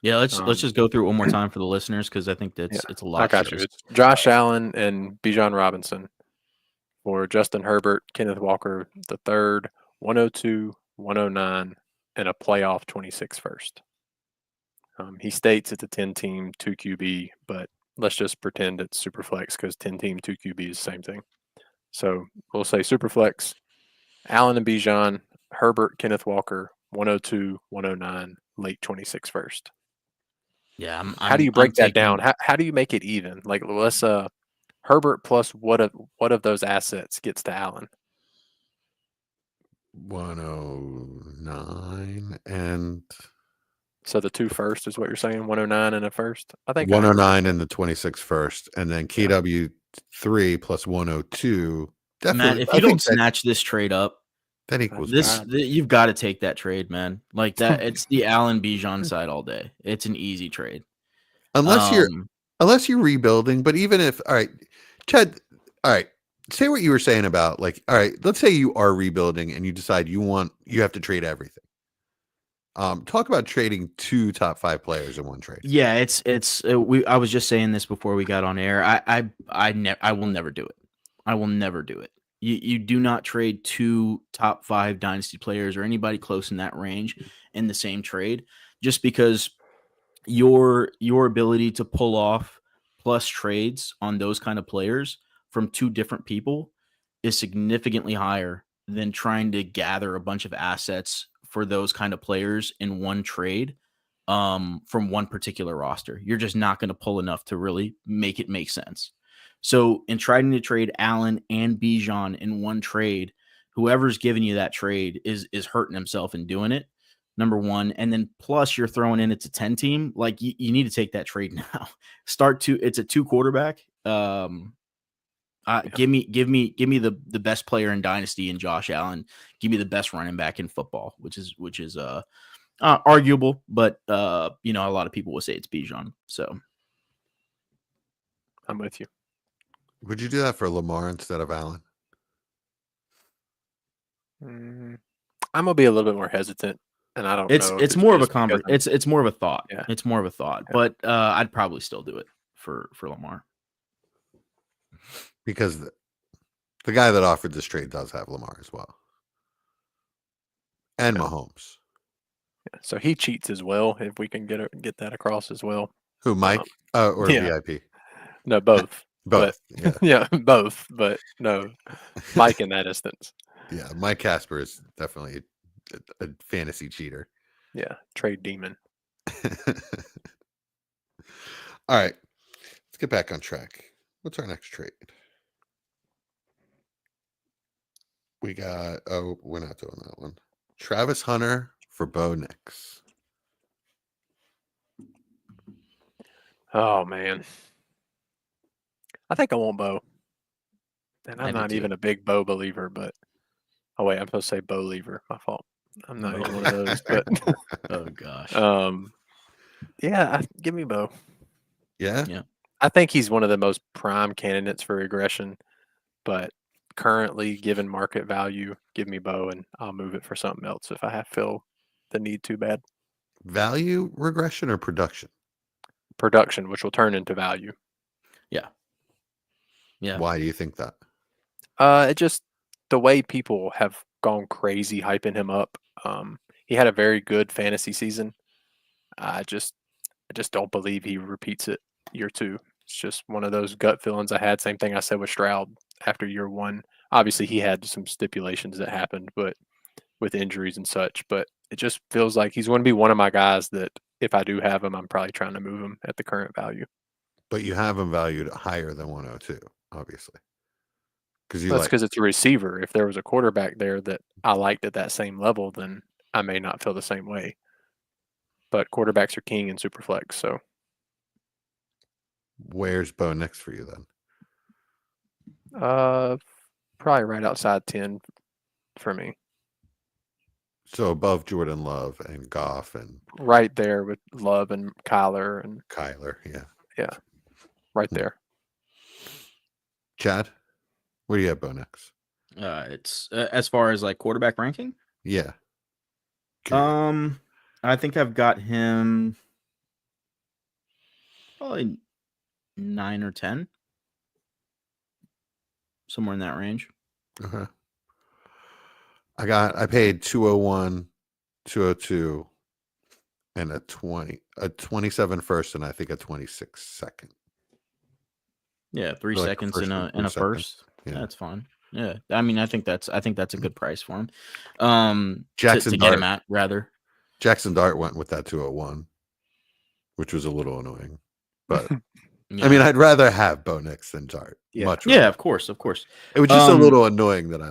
Yeah, let's just go through it one more time for the listeners because I think it's a lot. I got you. It's Josh Allen and Bijan Robinson for Justin Herbert, Kenneth Walker the third, 102, 109, and a playoff 26 first. He states it's a 10-team 2 QB, but let's just pretend it's Superflex because 10-team 2 QB is the same thing. So we'll say Superflex, Allen and Bijan, Herbert, Kenneth Walker, 102, 109, late 26 first. Yeah. How do you break that down? How do you make it even? Like let's Herbert plus what of those assets gets to Allen? 109 and so the 2 first is what you're saying, 109 and a first? I think 109 and the 26 first, and then KW3 plus 102. Definitely, Matt, if you don't snatch this trade up, that equals you've got to take that trade, man. Like that, it's the Allen Bijan side all day. It's an easy trade. Unless you're rebuilding, but even if all right, Chad, all right, say what you were saying about like, all right, let's say you are rebuilding and you decide you have to trade everything. Talk about trading 2 top 5 players in one trade. Yeah, I was just saying this before we got on air. I will never do it. I will never do it. You do not trade 2 top 5 dynasty players or anybody close in that range in the same trade, just because your ability to pull off plus trades on those kind of players from 2 different people is significantly higher than trying to gather a bunch of assets for those kind of players in one trade from one particular roster. You're just not going to pull enough to really make it make sense. So in trying to trade Allen and Bijan in one trade, whoever's giving you that trade is hurting himself in doing it. Number one, and then plus you're throwing in it's a 10 team. Like you need to take that trade now. It's a 2 quarterback. Give me the best player in Dynasty in Josh Allen. Give me the best running back in football, which is arguable, but a lot of people will say it's Bijan. So I'm with you. Would you do that for Lamar instead of Allen? I'm gonna be a little bit more hesitant, and I don't know. It's more of a it's more of a thought. Yeah. It's more of a thought, Yeah. but I'd probably still do it for Lamar because the guy that offered this trade does have Lamar as well, and Mahomes. Yeah. So he cheats as well. If we can get that across as well. Who, Mike or yeah. VIP? No, both. Both. But, yeah, both. But no, Mike in that instance. Yeah, Mike Casper is definitely a fantasy cheater. Yeah, trade demon. All right, let's get back on track. What's our next trade? We got, we're not doing that one. Travis Hunter for Bo Nix. Oh, man. I think I want Bo. And I'm I do not too. even a big Bo believer, but oh wait, I'm supposed to say Bo lever. My fault. I'm not even one of those, but Oh gosh. yeah, give me Bo. Yeah? Yeah. I think he's one of the most prime candidates for regression, but currently, given market value, give me Bo, and I'll move it for something else if I feel the need too bad. Value regression or production? Production, which will turn into value. Yeah. Why do you think that? It just the way people have gone crazy hyping him up. He had a very good fantasy season. I just don't believe he repeats it year 2. It's just one of those gut feelings I had. Same thing I said with Stroud after year 1. Obviously, he had some stipulations that happened, but with injuries and such. But it just feels like he's going to be one of my guys that if I do have him, I'm probably trying to move him at the current value. But you have him valued higher than 102, obviously. That's because it's a receiver. If there was a quarterback there that I liked at that same level, then I may not feel the same way. But quarterbacks are king in Superflex, so. Where's Bo Nix for you then? Probably right outside 10 for me. So above Jordan Love and Goff and right there with Love and Kyler and Kyler, yeah, right there. Chad, where do you have Bo Nix? It's as far as like quarterback ranking. Yeah. I think I've got him probably 9 or 10, somewhere in that range. Okay. I paid 201, 202, and a 27 first, and I think a 26 second. Yeah, 3 Like seconds first in and a second. first. Yeah. That's fine. Yeah, I mean, I think that's a good price for him. Jackson to Dart, get him at rather. Jackson Dart went with that 201, which was a little annoying. But Yeah. I mean, I'd rather have Bo Nix than Dart. Yeah. Much rather. Yeah, of course. It was just a little annoying that I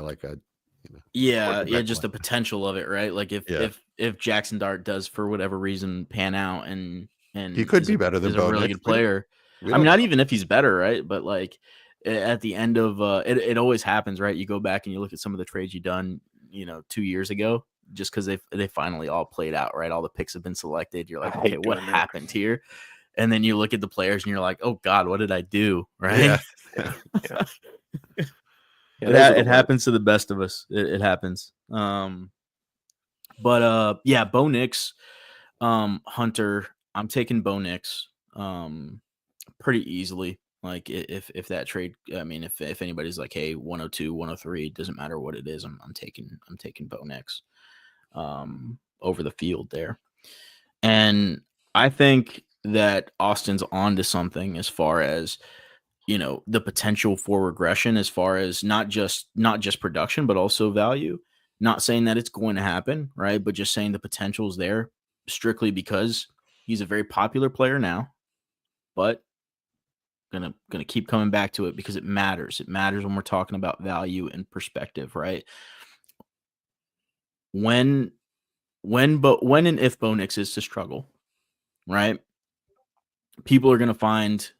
yeah, quarterback just the went. potential of it, right? Like if Jackson Dart does for whatever reason pan out and he could be better than is Bo a really Nix. good player. We I mean, don't not know. even if he's better, right? But like at the end of it always happens, right? You go back and you look at some of the trades you done, 2 years ago, just because they finally all played out, right? All the picks have been selected. You're like, I hate okay, what doing that. happened here? And then you look at the players and you're like, oh God, what did I do? Right? Yeah. Yeah, It happens to the best of us. It happens. But yeah, Bo Nix, Hunter. I'm taking Bo Nix pretty easily. Like if that trade, I mean, if anybody's like, hey, 102, 103, it doesn't matter what it is, I'm taking Bo Nix over the field there. And I think that Austin's onto something as far as, the potential for regression, as far as not just production, but also value. Not saying that it's going to happen, right? But just saying the potential is there, strictly because he's a very popular player now, but gonna keep coming back to it because it matters. It matters when we're talking about value and perspective, right? When and if Bo Nix is to struggle, right? People are gonna find,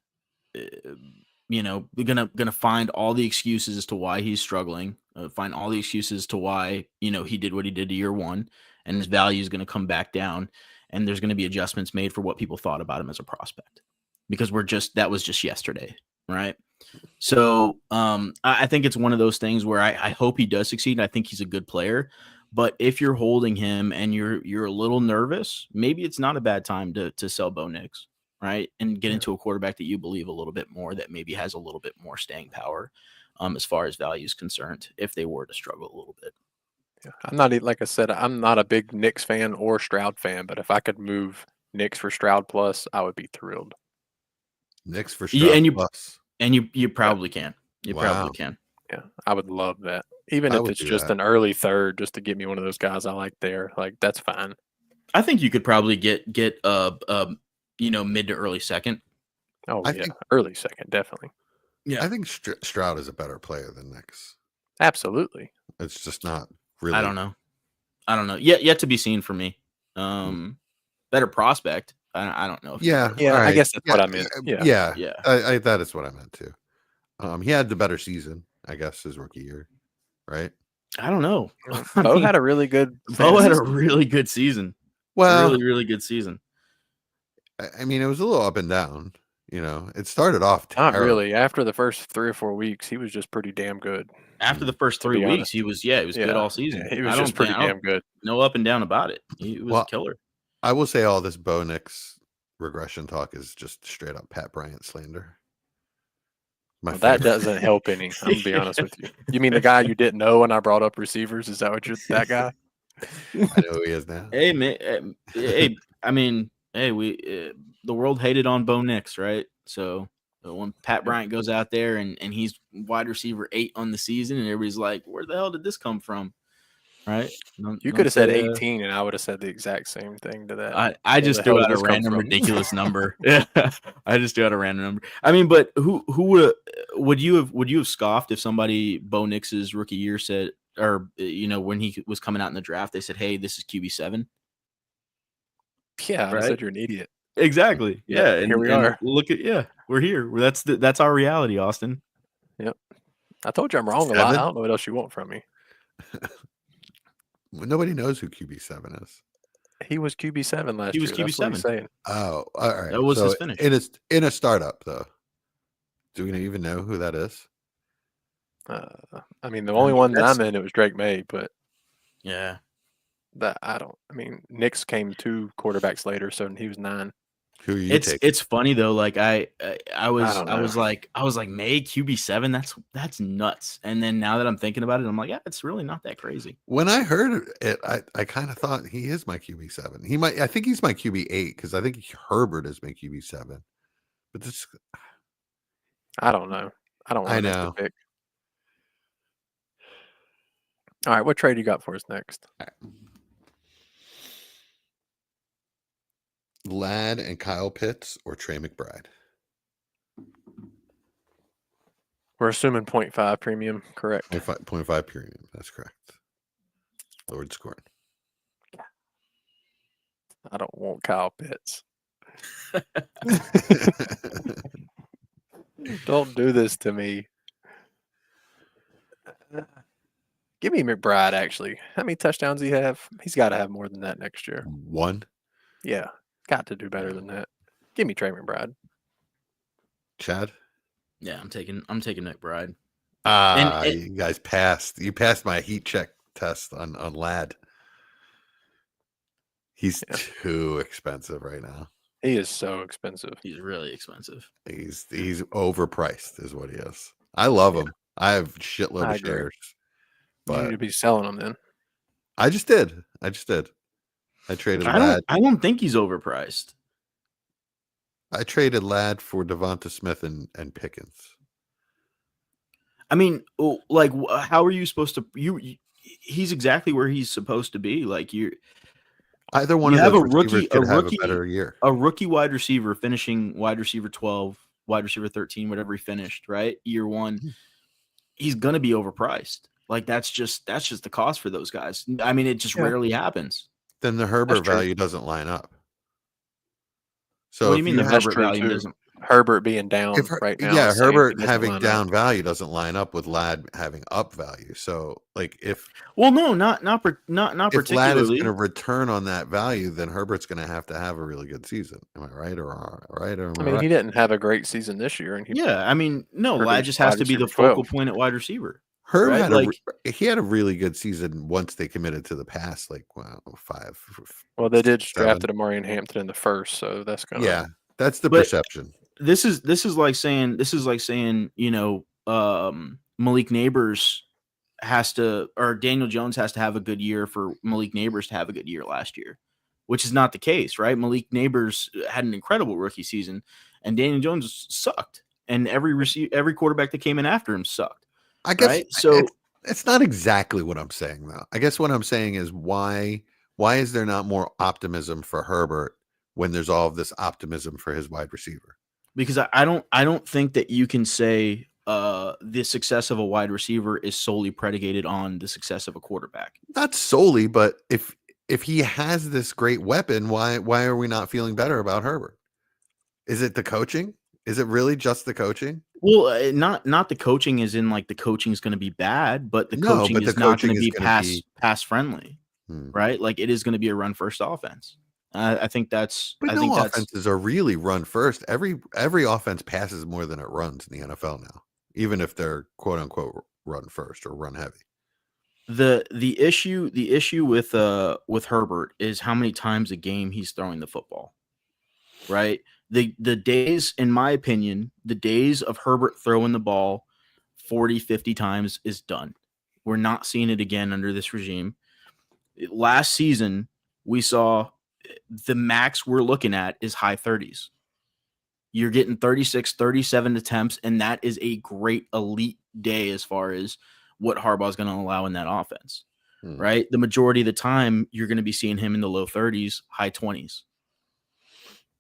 gonna find all the excuses as to why he's struggling. Find all the excuses to why he did what he did to year one, and his value is gonna come back down, and there's gonna be adjustments made for what people thought about him as a prospect, because that was just yesterday, right? So I think it's one of those things where I hope he does succeed. I think he's a good player. But if you're holding him and you're a little nervous, maybe it's not a bad time to sell Bo Nix, right? And get into a quarterback that you believe a little bit more, that maybe has a little bit more staying power as far as value is concerned, if they were to struggle a little bit. Yeah, I'm not, like I said, I'm not a big Knicks fan or Stroud fan, but if I could move Knicks for Stroud plus, I would be thrilled. Knicks for Stroud plus. And you probably can. You probably can. Yeah, I would love that. Even I if would it's do just that. an early third, just to get me one of those guys I like there, like that's fine. I think you could probably get mid to early second. Oh, yeah, early second, definitely. Yeah, I think Stroud is a better player than Nix. Absolutely. It's just not really. I don't know. Yet to be seen for me. Better prospect. I don't know. Yeah, yeah. Right. I guess that's what I meant. Yeah. I that is what I meant too. He had the better season, I guess, his rookie year, right? I don't know. Bo had a really good. Bo had a really good season. Well, really good season. I mean, it was a little up and down. It started off Not terrible. really. After the first 3 or 4 weeks, he was just pretty damn good. After the first 3 weeks, he was good all season. Yeah, he was just pretty damn good. No up and down about it. He was a killer. I will say all this Bo Nix regression talk is just straight up Pat Bryant slander. That doesn't help any. I'm gonna be honest with you. You mean the guy you didn't know when I brought up receivers? Is that what you're that guy? I know who he is now. Hey man, I mean, the world hated on Bo Nix, right? So when Pat Bryant goes out there and he's wide receiver 8 on the season, and everybody's like, where the hell did this come from? Right? You could have said 18, and I would have said the exact same thing to that. I just threw out a random ridiculous number. Yeah, I just threw out a random number. I mean, but who would you have scoffed if somebody Bo Nix's rookie year said, or when he was coming out in the draft, they said, "Hey, this is QB7." Yeah, right? I said you're an idiot. Exactly. Yeah, and here we are. Look at we're here. That's our reality, Austin. Yep. I told you I'm wrong a lot. I don't know what else you want from me. Nobody knows who QB7 is. He was QB7 last year. He was QB7. Oh, all right. That was his finish. In a startup, though. Do we even know who that is? I mean, the only one that I'm in, it was Drake May, but yeah, Nix came 2 quarterbacks later, so he was 9. Who are you taking? It's funny though. Like I was like May QB7. That's nuts. And then now that I'm thinking about it, I'm like, yeah, it's really not that crazy. When I heard it, I kind of thought he is my QB7. I think he's my QB8 because I think Herbert is my QB7. But this, I don't know. I don't want to pick. All right, what trade you got for us next? Ladd and Kyle Pitts or Trey McBride? We're assuming 0.5 premium, correct? 0.5 premium, that's correct. Lowered scoring. I don't want Kyle Pitts. Don't do this to me. Give me McBride, actually. How many touchdowns does he have? He's got to have more than that next year. 1? Yeah. Got to do better than that. Give me Trey McBride. Chad? Yeah, I'm taking McBride. You guys passed. You passed my heat check test on Ladd. He's too expensive right now. He is so expensive. He's really expensive. He's overpriced, is what he is. I love him. I have a shitload I of agree. shares, You need but to be selling them then. I just did. I traded Ladd. I don't think he's overpriced. I traded Ladd for Devonta Smith and Pickens. I mean, like, how are you supposed to? He's exactly where he's supposed to be. Like Either one you of have those a receivers rookie, could have a better year. a rookie wide receiver finishing wide receiver 12, wide receiver 13, whatever he finished, right? Year one, he's gonna be overpriced. Like that's just the cost for those guys. I mean, it just rarely happens. Then the Herbert value doesn't line up. So what do you mean the Herbert value too. doesn't? Herbert being down right now. Yeah, is saying Herbert it doesn't having line down up. value doesn't line up with Ladd having up value. So, like, if Well, no, not if Ladd is particularly. going to return on that value, then Herbert's going to have a really good season. Am I right or right? Or I mean, he didn't have a great season this year, and he I mean, no, Ladd produced just has wide to be the receiver focal 12. point at wide receiver. Herb right? had Like, he had a really good season once they committed to the pass, like 5. Well, they did 7. drafted Amari Hampton in the first, so that's gonna. Yeah, that's the But- perception. this is like saying Malik Neighbors has to, or Daniel Jones has to have a good year for Malik Neighbors to have a good year last year, which is not the case, right? Malik Neighbors had an incredible rookie season, and Daniel Jones sucked, and every quarterback that came in after him sucked. I guess right? So it's not exactly what I'm saying though. I guess what I'm saying is why is there not more optimism for Herbert when there's all of this optimism for his wide receiver? Because I don't think that you can say the success of a wide receiver is solely predicated on the success of a quarterback. Not solely, but if he has this great weapon, why are we not feeling better about Herbert? Is it the coaching? Is it really just the coaching? Well, not the coaching is in like the coaching is going to be bad, but the coaching is not going to be pass friendly, right? Like it is going to be a run first offense. I think that's. But I no think offenses are really run first. Every offense passes more than it runs in the NFL now, even if they're quote unquote run first or run heavy. The issue with Herbert is how many times a game he's throwing the football, right? The days, in my opinion, the days of Herbert throwing the ball 40, 50 times is done. We're not seeing it again under this regime. Last season, we saw the max we're looking at is high 30s. You're getting 36, 37 attempts, and that is a great elite day as far as what Harbaugh is going to allow in that offense, right? The majority of the time, you're going to be seeing him in the low 30s, high 20s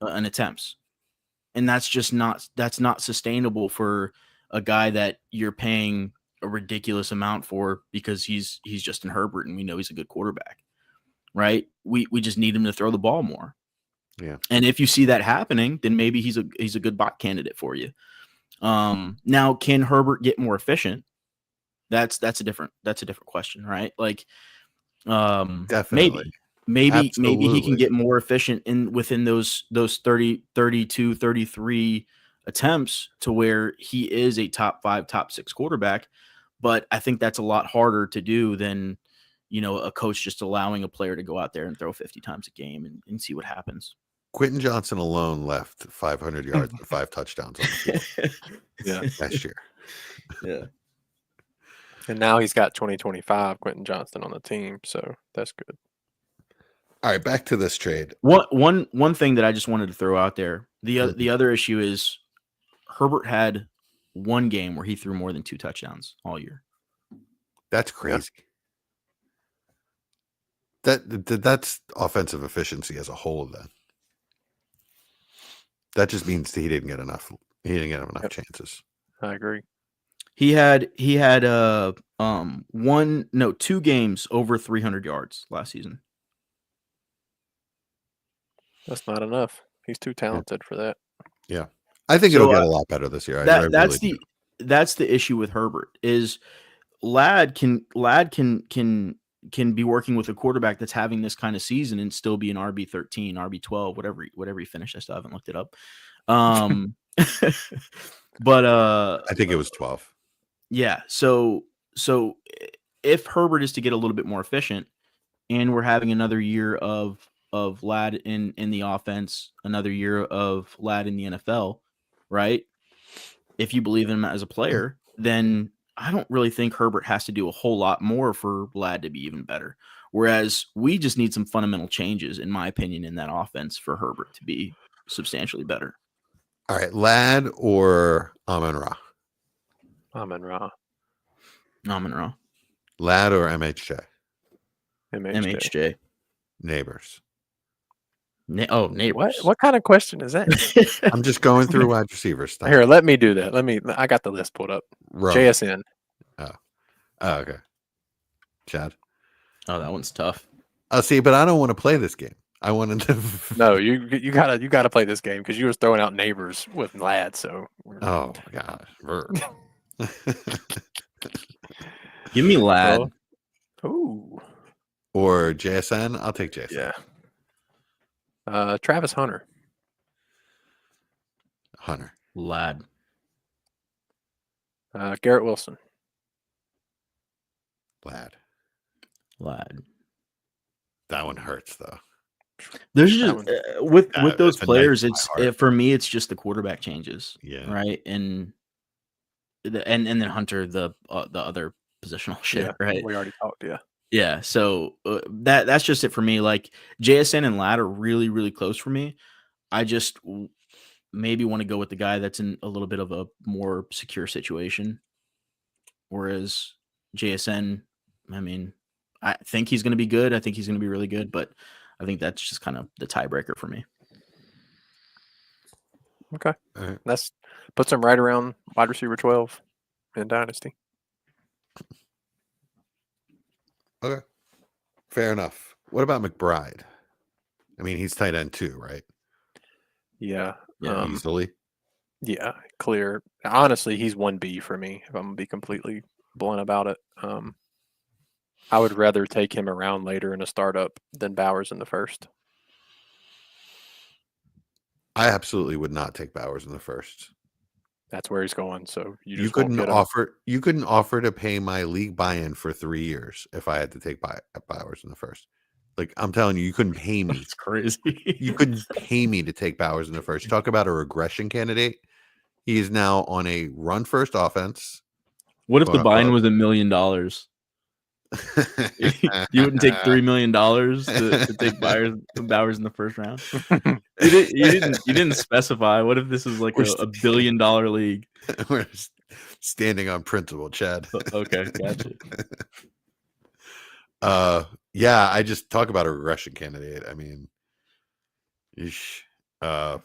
in attempts. And that's not sustainable for a guy that you're paying a ridiculous amount for because he's Justin Herbert and we know he's a good quarterback, right? We just need him to throw the ball more. Yeah. And if you see that happening, then maybe he's a good bot candidate for you. Now, can Herbert get more efficient? That's a different question, right? Like, Definitely. Maybe he can get more efficient within those 30, 32, 33 attempts to where he is a top 5, top 6 quarterback. But I think that's a lot harder to do than, a coach just allowing a player to go out there and throw 50 times a game and see what happens. Quentin Johnson alone left 500 yards and 5 touchdowns on the field last year. Yeah. And now he's got 2025 Quentin Johnston on the team, so that's good. All right, back to this trade. One thing that I just wanted to throw out there. The other issue is Herbert had one game where he threw more than 2 touchdowns all year. That's crazy. That's offensive efficiency as a whole. Then that just means that he didn't get enough. He didn't get enough chances. I agree. He had 2 games over 300 yards last season. That's not enough. He's too talented for that. Yeah, I think it'll get a lot better this year. That's the issue with Herbert is Ladd can be working with a quarterback that's having this kind of season and still be an RB13, RB12, whatever he finished. I still haven't looked it up. But I think it was 12. Yeah. So if Herbert is to get a little bit more efficient and we're having another year of of Ladd in the offense, another year of Ladd in the NFL, right? If you believe in him as a player, then I don't really think Herbert has to do a whole lot more for Ladd to be even better. Whereas we just need some fundamental changes, in my opinion, in that offense for Herbert to be substantially better. All right, Ladd or Amon-Ra? Amon-Ra. Amon-Ra. Ladd or MHJ? MHJ. Neighbors. Neighbors. What kind of question is that? I'm just going through wide receivers. Stop. Here, let me do that. I got the list pulled up. Roman. JSN. Oh, okay. Chad. Oh, that one's tough. See, but I don't want to play this game. I wanted to. No, you gotta play this game because you was throwing out Neighbors with Ladd. So. Oh my gosh. Give me Ladd. Ooh. Or JSN. I'll take JSN. Yeah. Travis Hunter. Ladd. Garrett Wilson. Ladd. That one hurts though. There's just with those players, for me, it's just the quarterback changes. Yeah. Right. And then Hunter, the other positional shit. Right. We already talked. Yeah. Yeah. So that's just it for me. Like JSN and Ladd are really, really close for me. I just maybe want to go with the guy that's in a little bit of a more secure situation. Whereas JSN, I mean, I think he's going to be good. I think he's going to be really good, but I think that's just kind of the tiebreaker for me. Okay. All right. That puts him right around wide receiver 12 in Dynasty. Okay. Fair enough. What about McBride? I mean, he's tight end too, right? Yeah. Easily. Yeah, clear. Honestly, he's 1B for me, if I'm going to be completely blunt about it. I would rather take him around later in a startup than Bowers in the first. I absolutely would not take Bowers in the first. That's where he's going. So you couldn't offer to pay my league buy-in for 3 years if I had to take Bowers in the first. Like I'm telling you, you couldn't pay me. It's crazy. You couldn't pay me to take Bowers in the first. Talk about a regression candidate. He is now on a run first offense. What if the buy-in was $1 million? You wouldn't take $3 million to take Bowers in the first round. You didn't specify. What if this is like a $1 billion league? We're standing on principle, Chad. Okay, gotcha. Yeah, I just talk about a regression candidate. I mean, I'm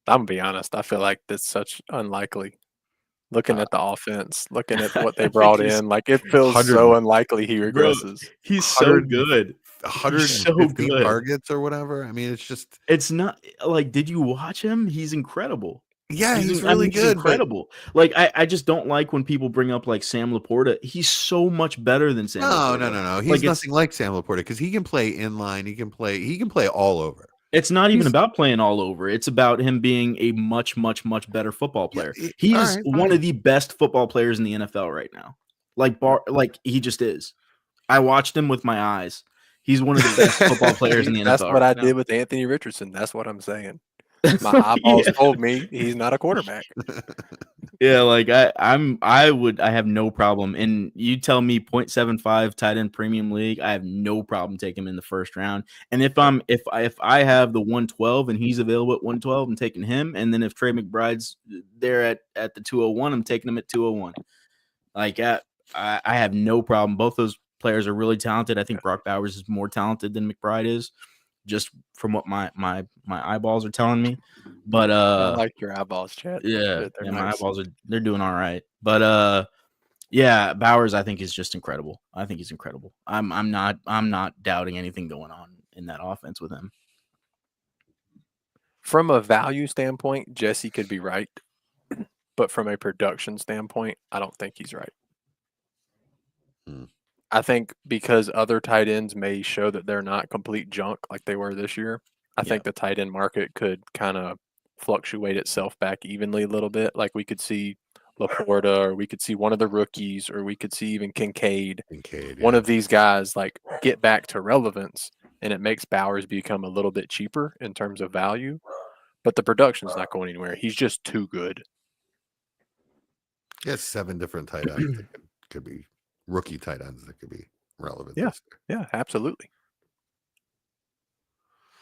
gonna be honest. I feel like that's such unlikely. Looking at the offense, looking at what they brought in, like it feels so unlikely he regresses. Bro, he's so good. 150 targets or whatever. I mean, it's not like, did you watch him? He's incredible. Yeah, he's really good. He's incredible. Like I just don't like when people bring up like Sam Laporta. He's so much better than Sam Laporta. No. He's nothing like Sam Laporta because he can play inline. He can play all over. It's not even about playing all over. It's about him being a much, much, much better football player. He is one of the best football players in the NFL right now. Like he just is. I watched him with my eyes. He's one of the best football players in the NFL. That's what I did with Anthony Richardson. That's what I'm saying. My eyeballs told me he's not a quarterback. Yeah, like I have no problem. And you tell me 0.75 tight end premium league, I have no problem taking him in the first round. And if I have the 112 and he's available at 112, I'm taking him. And then if Trey McBride's there at the 201, I'm taking him at 201. Like I have no problem. Both those players are really talented. I think Brock Bowers is more talented than McBride is, just from what my eyeballs are telling me. But I like your eyeballs, Chad. Yeah, my eyeballs they're doing all right. But yeah, Bowers I think is just incredible. I think he's incredible. I'm not doubting anything going on in that offense with him. From a value standpoint, Jesse could be right. But from a production standpoint, I don't think he's right. I think because other tight ends may show that they're not complete junk like they were this year, I think the tight end market could kind of fluctuate itself back evenly a little bit. Like we could see Laporta, or we could see one of the rookies, or we could see even Kincaid. One of these guys like get back to relevance, and it makes Bowers become a little bit cheaper in terms of value, but the production's not going anywhere. He's just too good. He has 7 different tight ends that could be rookie tight ends that could be relevant Yeah. this year. Yeah, absolutely.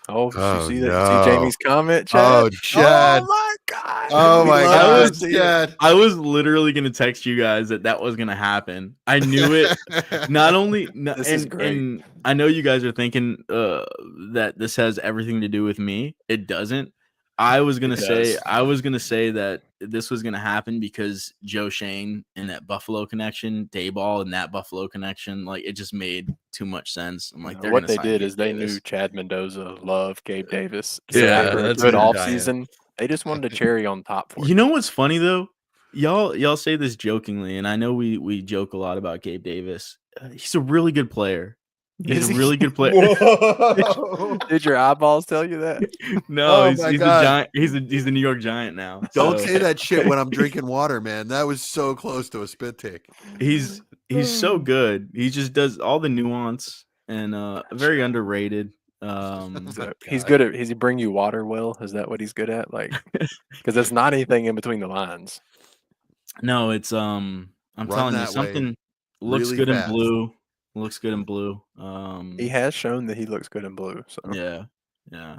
Oh, did you Oh, see that? no. See Jamie's comment, Chad? Oh, Chad. Oh my God! Oh, We my love God, to see it. Chad. I was literally gonna text you guys that was gonna happen. I knew it. Not only This is great. and I know you guys are thinking that this has everything to do with me. It doesn't. I was gonna It say does. that this was gonna happen because Joe Shane and that Buffalo connection, Dayball and that Buffalo connection, like it just made too much sense. I'm like, they're What gonna they sign did Gabe is they Davis. knew Chad Mendoza loved Gabe Davis. So Yeah, after a that's good a off giant. season, they just wanted a cherry on top for You know what's funny though? Y'all say this jokingly, and I know we joke a lot about Gabe Davis. He's a really good player. Is He's a he? really good player. Whoa. Did your eyeballs tell you that? No, Oh he's my the God. giant. He's the New York Giant now. Don't so say that shit when I'm drinking water, man. That was so close to a spit take. he's so good. He just does all the nuance and very underrated. He's good at. Does he bring you water well? Is that what he's good at? Like, because it's not anything in between the lines. No, it's I'm Run telling you, that way something looks really good in fast. blue. Looks good in blue. He has shown that he looks good in blue. So Yeah.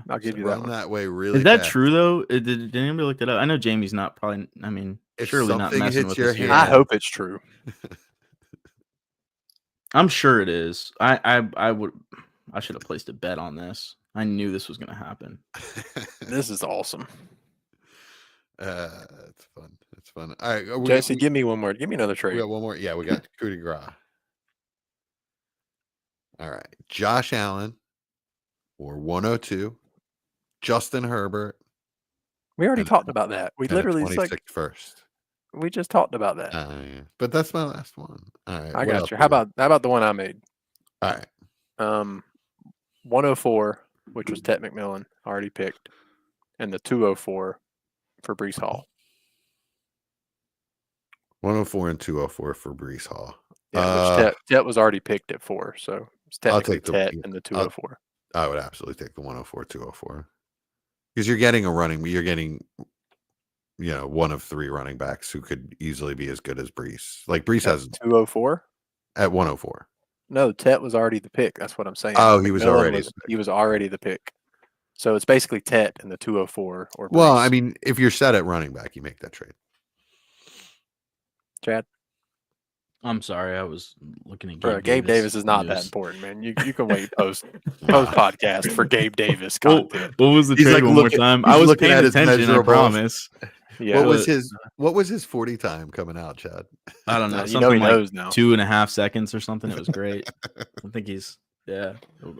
I'll give you that Run one. that way really Is that fast. true though? Did anybody look that up? I know Jamie's not probably. I mean, If surely not something messing hits with your us here. hand- I hope it's true. I'm sure it is. I would. I should have placed a bet on this. I knew this was going to happen. This is awesome. It's fun. It's fun. All right, Jesse, give me one more. Give me another we trade. got one more. Yeah, we got coup de grace. All right, Josh Allen or 102, Justin Herbert. We already and talked about that. We and a literally, it's like 26th first. we just talked about that. Yeah. But that's my last one. All right, I what got else you. we How got? about the one I made? All right, 104, which was Tet McMillan, already picked, and the 204 for Brees Hall. 104 and 204 for Brees Hall. Yeah, which Tet was already picked at 4, so it's I'll technically take the- Tet and the 204. I would absolutely take the 104, 204 because you're getting you're getting, one of 3 running backs who could easily be as good as Brees. Like Brees has 204. at 104. No, Tet was already the pick. That's what I'm saying. Oh, he was McMillan already the he was already the pick. So it's basically Tet and the 204 or Brees. Well, I mean, if you're set at running back, you make that trade. Chad. I'm sorry, I was looking at Gabe Davis is not that news. important, man. You can wait post podcast for Gabe Davis What content. was the He's trade like one looking- more time? he's I was looking paying at his attention. I measurables. promise. Yeah, What was his 40 time coming out, Chad? I don't know. you Something know he like knows now. 2.5 seconds or something. It was great. I think he's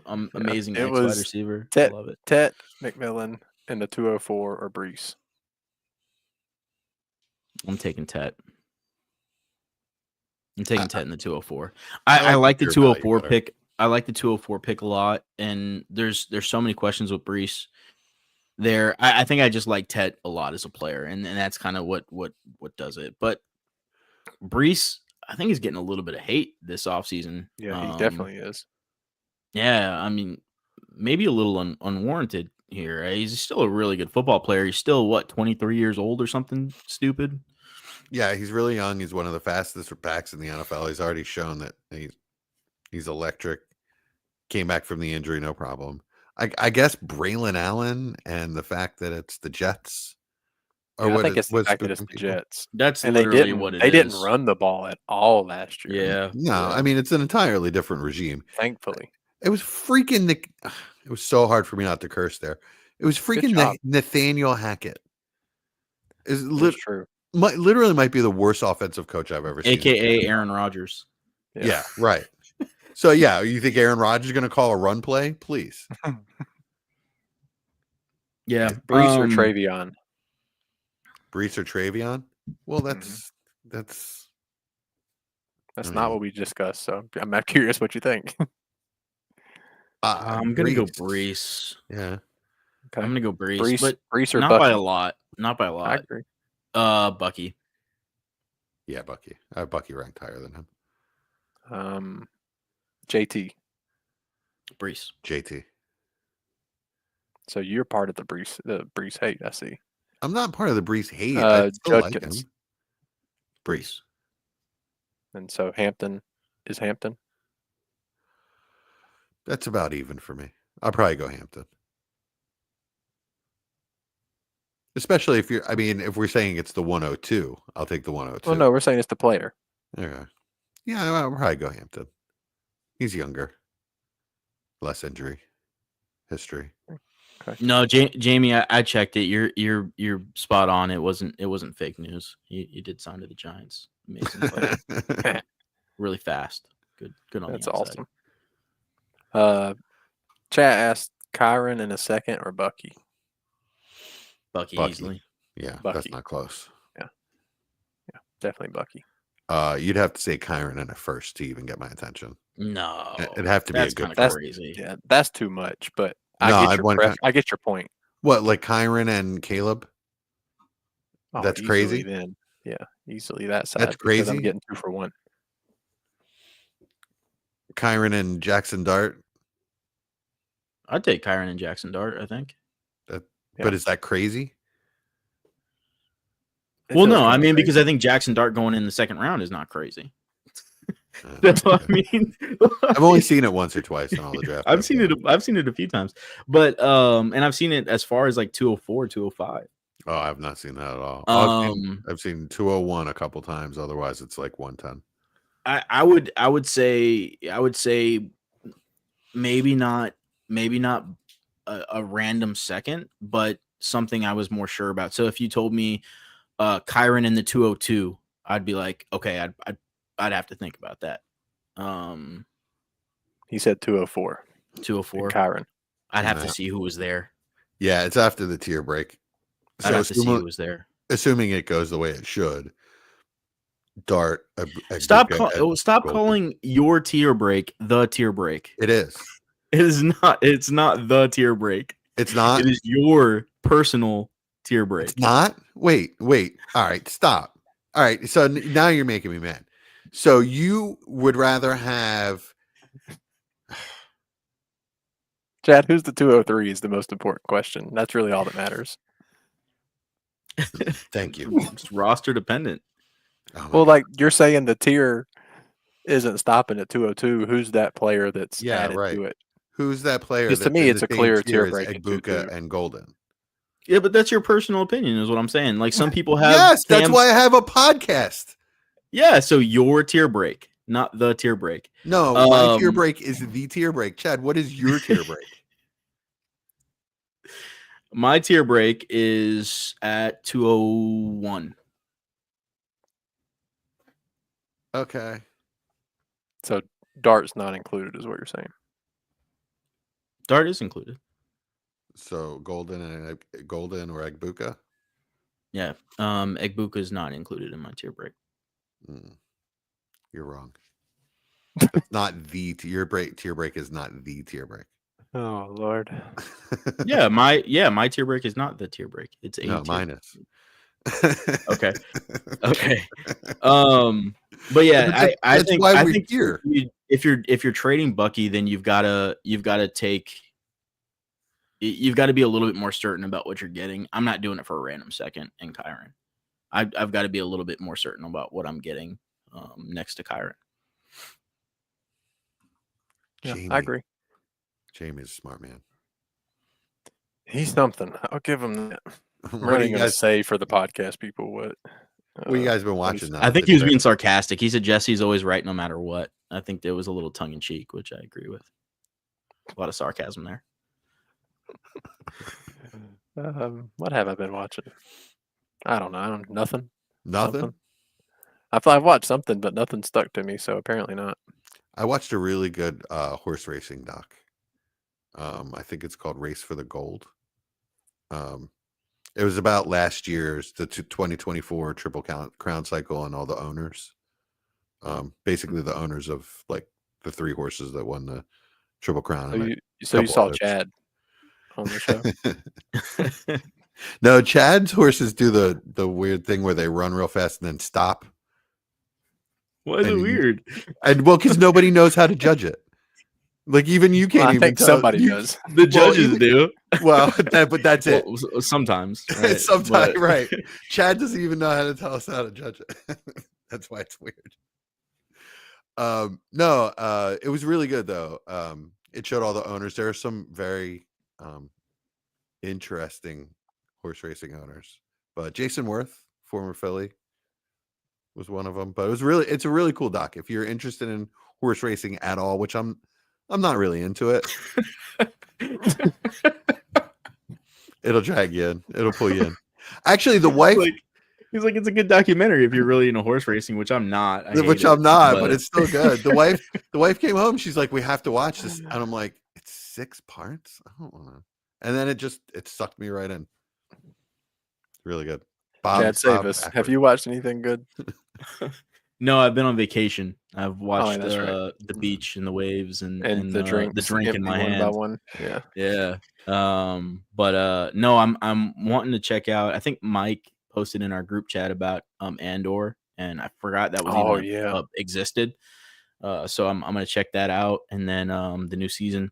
amazing it X wide was receiver. I Tet- love it. Tet McMillan and the 204 or Brees. I'm taking Tet. I'm taking Tet in the 204. I I like like the the pure value 204 better. pick. I like the 204 pick a lot. And there's so many questions with Brees there. I think I just like Tet a lot as a player, and that's kind of what does it. But Brees, I think, is getting a little bit of hate this offseason. Yeah, he definitely is. Yeah, I mean, maybe a little unwarranted here. He's still a really good football player. He's still 23 years old or something stupid. Yeah, he's really young. He's one of the fastest backs in the NFL. He's already shown that he's electric. Came back from the injury, no problem. I guess Braylon Allen and the fact that it's the Jets. I think it's the fact that it's the Jets. That's And literally what it is. They didn't run the ball at all last year. Yeah. No, yeah. I mean, it's an entirely different regime. Thankfully. It was freaking it was so hard for me not to curse there. It was freaking job. Nathaniel Hackett. Is That's true. literally might be the worst offensive coach I've ever seen. AKA Aaron Rodgers. Yeah, right. So yeah, you think Aaron Rodgers is going to call a run play? Please. Yeah. Brees or Travion? Brees or Travion? Well, that's That's I not mean- what we discussed. So I'm not curious what you think. I'm gonna go Brees. Yeah. Okay. I'm gonna go Brees, but Brees or not Bucky? by a lot. Not by a I lot. agree. Bucky. Yeah, Bucky. I have Bucky ranked higher than him. JT. Brees. JT. So you're part of the Brees hate, I see. I'm not part of the Brees hate. I still like him. Judkins. Brees. And so Hampton is Hampton. That's about even for me. I'll probably go Hampton. Especially if if we're saying it's the 102, I'll take the 102. Well, no, we're saying it's the player. Okay. Yeah, I'll probably go Hampton. He's younger. Less injury history. Okay. No, Jamie, I checked it. You're spot on. It wasn't fake news. You did sign to the Giants. Amazing player. Really fast. Good on That's the outside. awesome. Chat asked Kyron in a second or Bucky. Bucky Bucky. easily. Yeah, Bucky. that's not close. Yeah, definitely Bucky. You'd have to say Kyron in a first to even get my attention. No, It'd have to be a that's good kind player. of crazy. Yeah, that's too much. But No, I I'd want I get your point. What, like Kyron and Caleb? Oh, That's easily crazy? Then, yeah, easily that side. That's because I'm crazy? getting 2 for 1. Kyron and Jackson Dart? I'd take Kyron and Jackson Dart, I think. But is that crazy? Well, no, I mean, because I think Jackson Dart going in the second round is not crazy. That's what I mean. I've only seen it once or twice in all the drafts. I've seen it a few times, but and I've seen it as far as like 204, 205. Oh, I've not seen that at all. I've seen 201 a couple times. Otherwise, it's like 110. I would say maybe not a random second, but something I was more sure about. So if you told me Kyron in the 202, I'd be like, okay, I'd have to think about that. He said 204. 204. Kyron. I'd have to see who was there. Yeah, it's after the tier break. I'd have to see who was there. Assuming it goes the way it should. Dart. Stop calling your tier break the tier break. It is. It is not. It's not the tier break. It's not. It is your personal tier break. It's not. Wait. All right, stop. All right, so now you're making me mad. So you would rather have Chad, who's the 203 is the most important question. That's really all that matters. Thank you. It's roster dependent. Oh well, like you're saying the tier isn't stopping at 202. Who's that player that's added to it? Who's that player? Because to me, it's a clear tier break. Egbuka and Golden. Yeah, but that's your personal opinion, is what I'm saying. Like some people have. Yes, that's why I have a podcast. Yeah, so your tier break, not the tier break. No, my tier break is the tier break. Chad, what is your tier break? My tier break is at 201. Okay. So Dart's not included, is what you're saying. Dart is included. So Golden or Egbuka? Yeah. Egbuka is not included in my tier break. You're wrong. It's not the tier break. Tier break is not the tier break. Oh Lord. my tier break is not the tier break. It's a no, mine is. Okay. But yeah, I think here. If you're trading Bucky, then you've got to be a little bit more certain about what you're getting. I'm not doing it for a random second in Kyron. I've got to be a little bit more certain about what I'm getting next to Kyron. Yeah, I agree. Jamie's a smart man. He's something. I'll give him that. I'm really going to say for the podcast people what you guys been watching now? I think he was being sarcastic. He said Jesse's always right no matter what. I think there was a little tongue in cheek, which I agree with. A lot of sarcasm there. What have I been watching? I don't know. Nothing. Nothing? I've watched something, but nothing stuck to me, so apparently not. I watched a really good horse racing doc. I think it's called Race for the Gold. It was about last year's, the 2024 Triple Crown cycle and all the owners. Basically the owners of like the 3 horses that won the Triple Crown. So you saw others. Chad on the show? No, Chad's horses do the weird thing where they run real fast and then stop. Why is it weird? And well, because nobody knows how to judge it. Like even you can't Well, I even think tell. somebody you- does. The judges even- do. Well, but that's it. Well, sometimes, right? Sometimes, But- right? Chad doesn't even know how to tell us how to judge it. That's why it's weird. No, it was really good though. It showed all the owners. There are some very interesting horse racing owners, but Jason Worth, former Philly, was one of them. But it's a really cool doc if you're interested in horse racing at all, which I'm not really into it. It'll drag you in. It'll pull you in. Actually, the wife. He's like, it's a good documentary if you're really into horse racing, which I'm not. Which I'm not, but it's still good. The wife came home. She's like, "We have to watch this," and I'm like, "It's 6 parts. I don't want to." And then it sucked me right in. Really good. Chad, save us. Have you watched anything good? No, I've been on vacation. I've watched that's right. the beach and the waves and the drink in my one hand. by one. Yeah. Yeah. But no, I'm wanting to check out. I think Mike posted in our group chat about Andor, and I forgot that was existed. So I'm gonna check that out, and then the new season.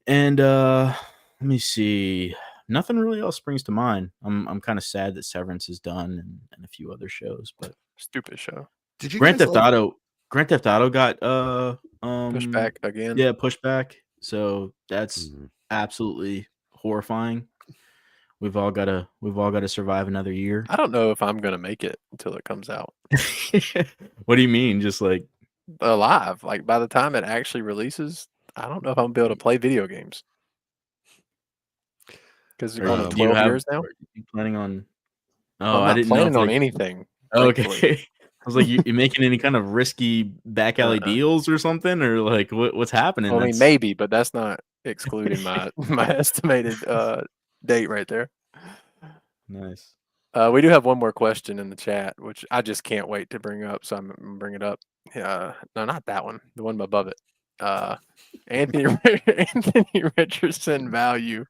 And let me see. Nothing really else springs to mind. I'm kind of sad that Severance is done and a few other shows, but stupid show. Did you Grand Theft Auto got pushed back again? Yeah, pushed back. So that's absolutely horrifying. We've all got to survive another year. I don't know if I'm gonna make it until it comes out. What do you mean? Just like alive? Like by the time it actually releases, I don't know if I'm gonna be able to play video games. Because it's going on 12 years now. Are you planning on? Oh, I'm not planning on anything. Okay. I was like, you making any kind of risky back alley deals or something, or like what's happening? Well, I mean, maybe, but that's not excluding my estimated date right there. Nice. We do have one more question in the chat, which I just can't wait to bring up, so I'm gonna bring it up. No, not that one. The one above it. Anthony Richardson value.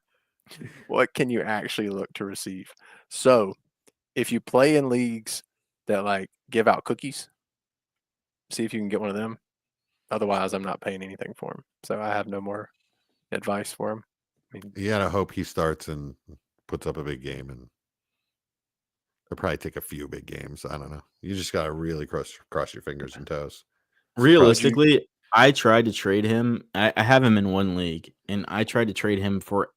What can you actually look to receive? So, if you play in leagues that like give out cookies, see if you can get one of them. Otherwise, I'm not paying anything for him. So I have no more advice for him. I mean, you gotta hope he starts and puts up a big game, and they'll probably take a few big games. I don't know. You just gotta really cross your fingers and toes. Realistically, I tried to trade him. I have him in one league, and I tried to trade him for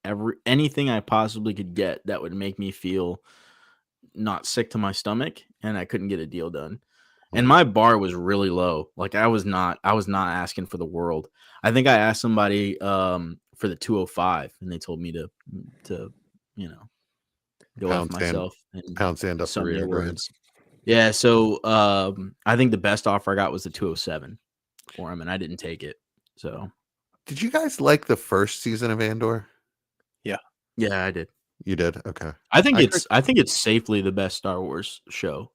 anything I possibly could get that would make me feel not sick to my stomach, and I couldn't get a deal done. And my bar was really low. Like I was not asking for the world. I think I asked somebody for the 205, and they told me to go off myself and pound sand up their words. Yeah, so I think the best offer I got was the 207 for him, and I didn't take it. So, did you guys like the first season of Andor? Yeah, I did. You did? Okay. I think it's safely the best Star Wars show.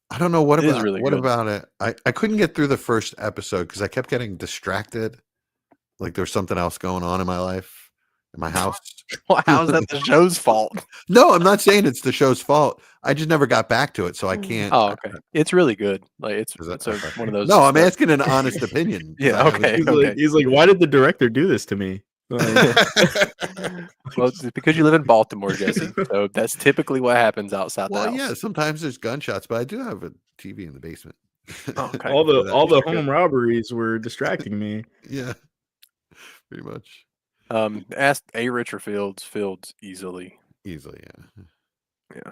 I don't know what about it. I couldn't get through the first episode because I kept getting distracted. Like there's something else going on in my life, in my house. Well, how is that the show's fault? No, I'm not saying it's the show's fault. I just never got back to it, so I can't. Oh, okay. It's really good. Like it's one of those. No, I'm asking an honest opinion. Yeah. Okay. He's like, why did the director do this to me? Well, it's because you live in Baltimore, Jesse. So that's typically what happens outside the house. Yeah, sometimes there's gunshots, but I do have a TV in the basement. Okay. All the home robberies were distracting me. Yeah, pretty much. Ask A. Richard Fields easily. Yeah.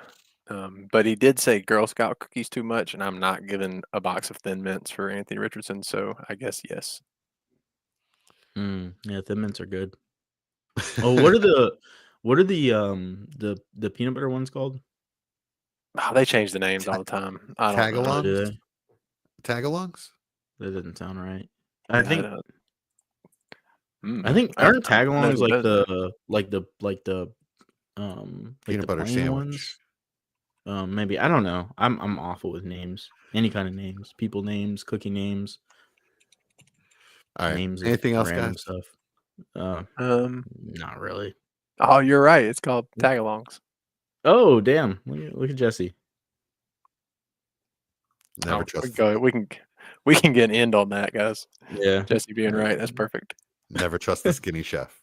But he did say Girl Scout cookies too much, and I'm not giving a box of Thin Mints for Anthony Richardson, so I guess yes. Yeah, Thin Mints are good. Oh, what are the peanut butter ones called? Oh, they change the names all the time. I don't know. Do they? Tagalongs? That doesn't sound right. I think aren't I don't know tagalongs like the Peanut butter sandwich. Ones? Maybe, I don't know. I'm awful with names. Any kind of names, people names, cookie names. All right. Names Anything else, random guys? stuff. Not really. Oh, you're right. It's called tagalongs. Oh, damn! Look at Jesse. Never Oh, trust. we can We can get an end on that, guys. Yeah, Jesse being right. That's perfect. Never trust the skinny chef.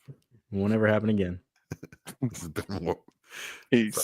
won't ever happen again. This has been more. Peace.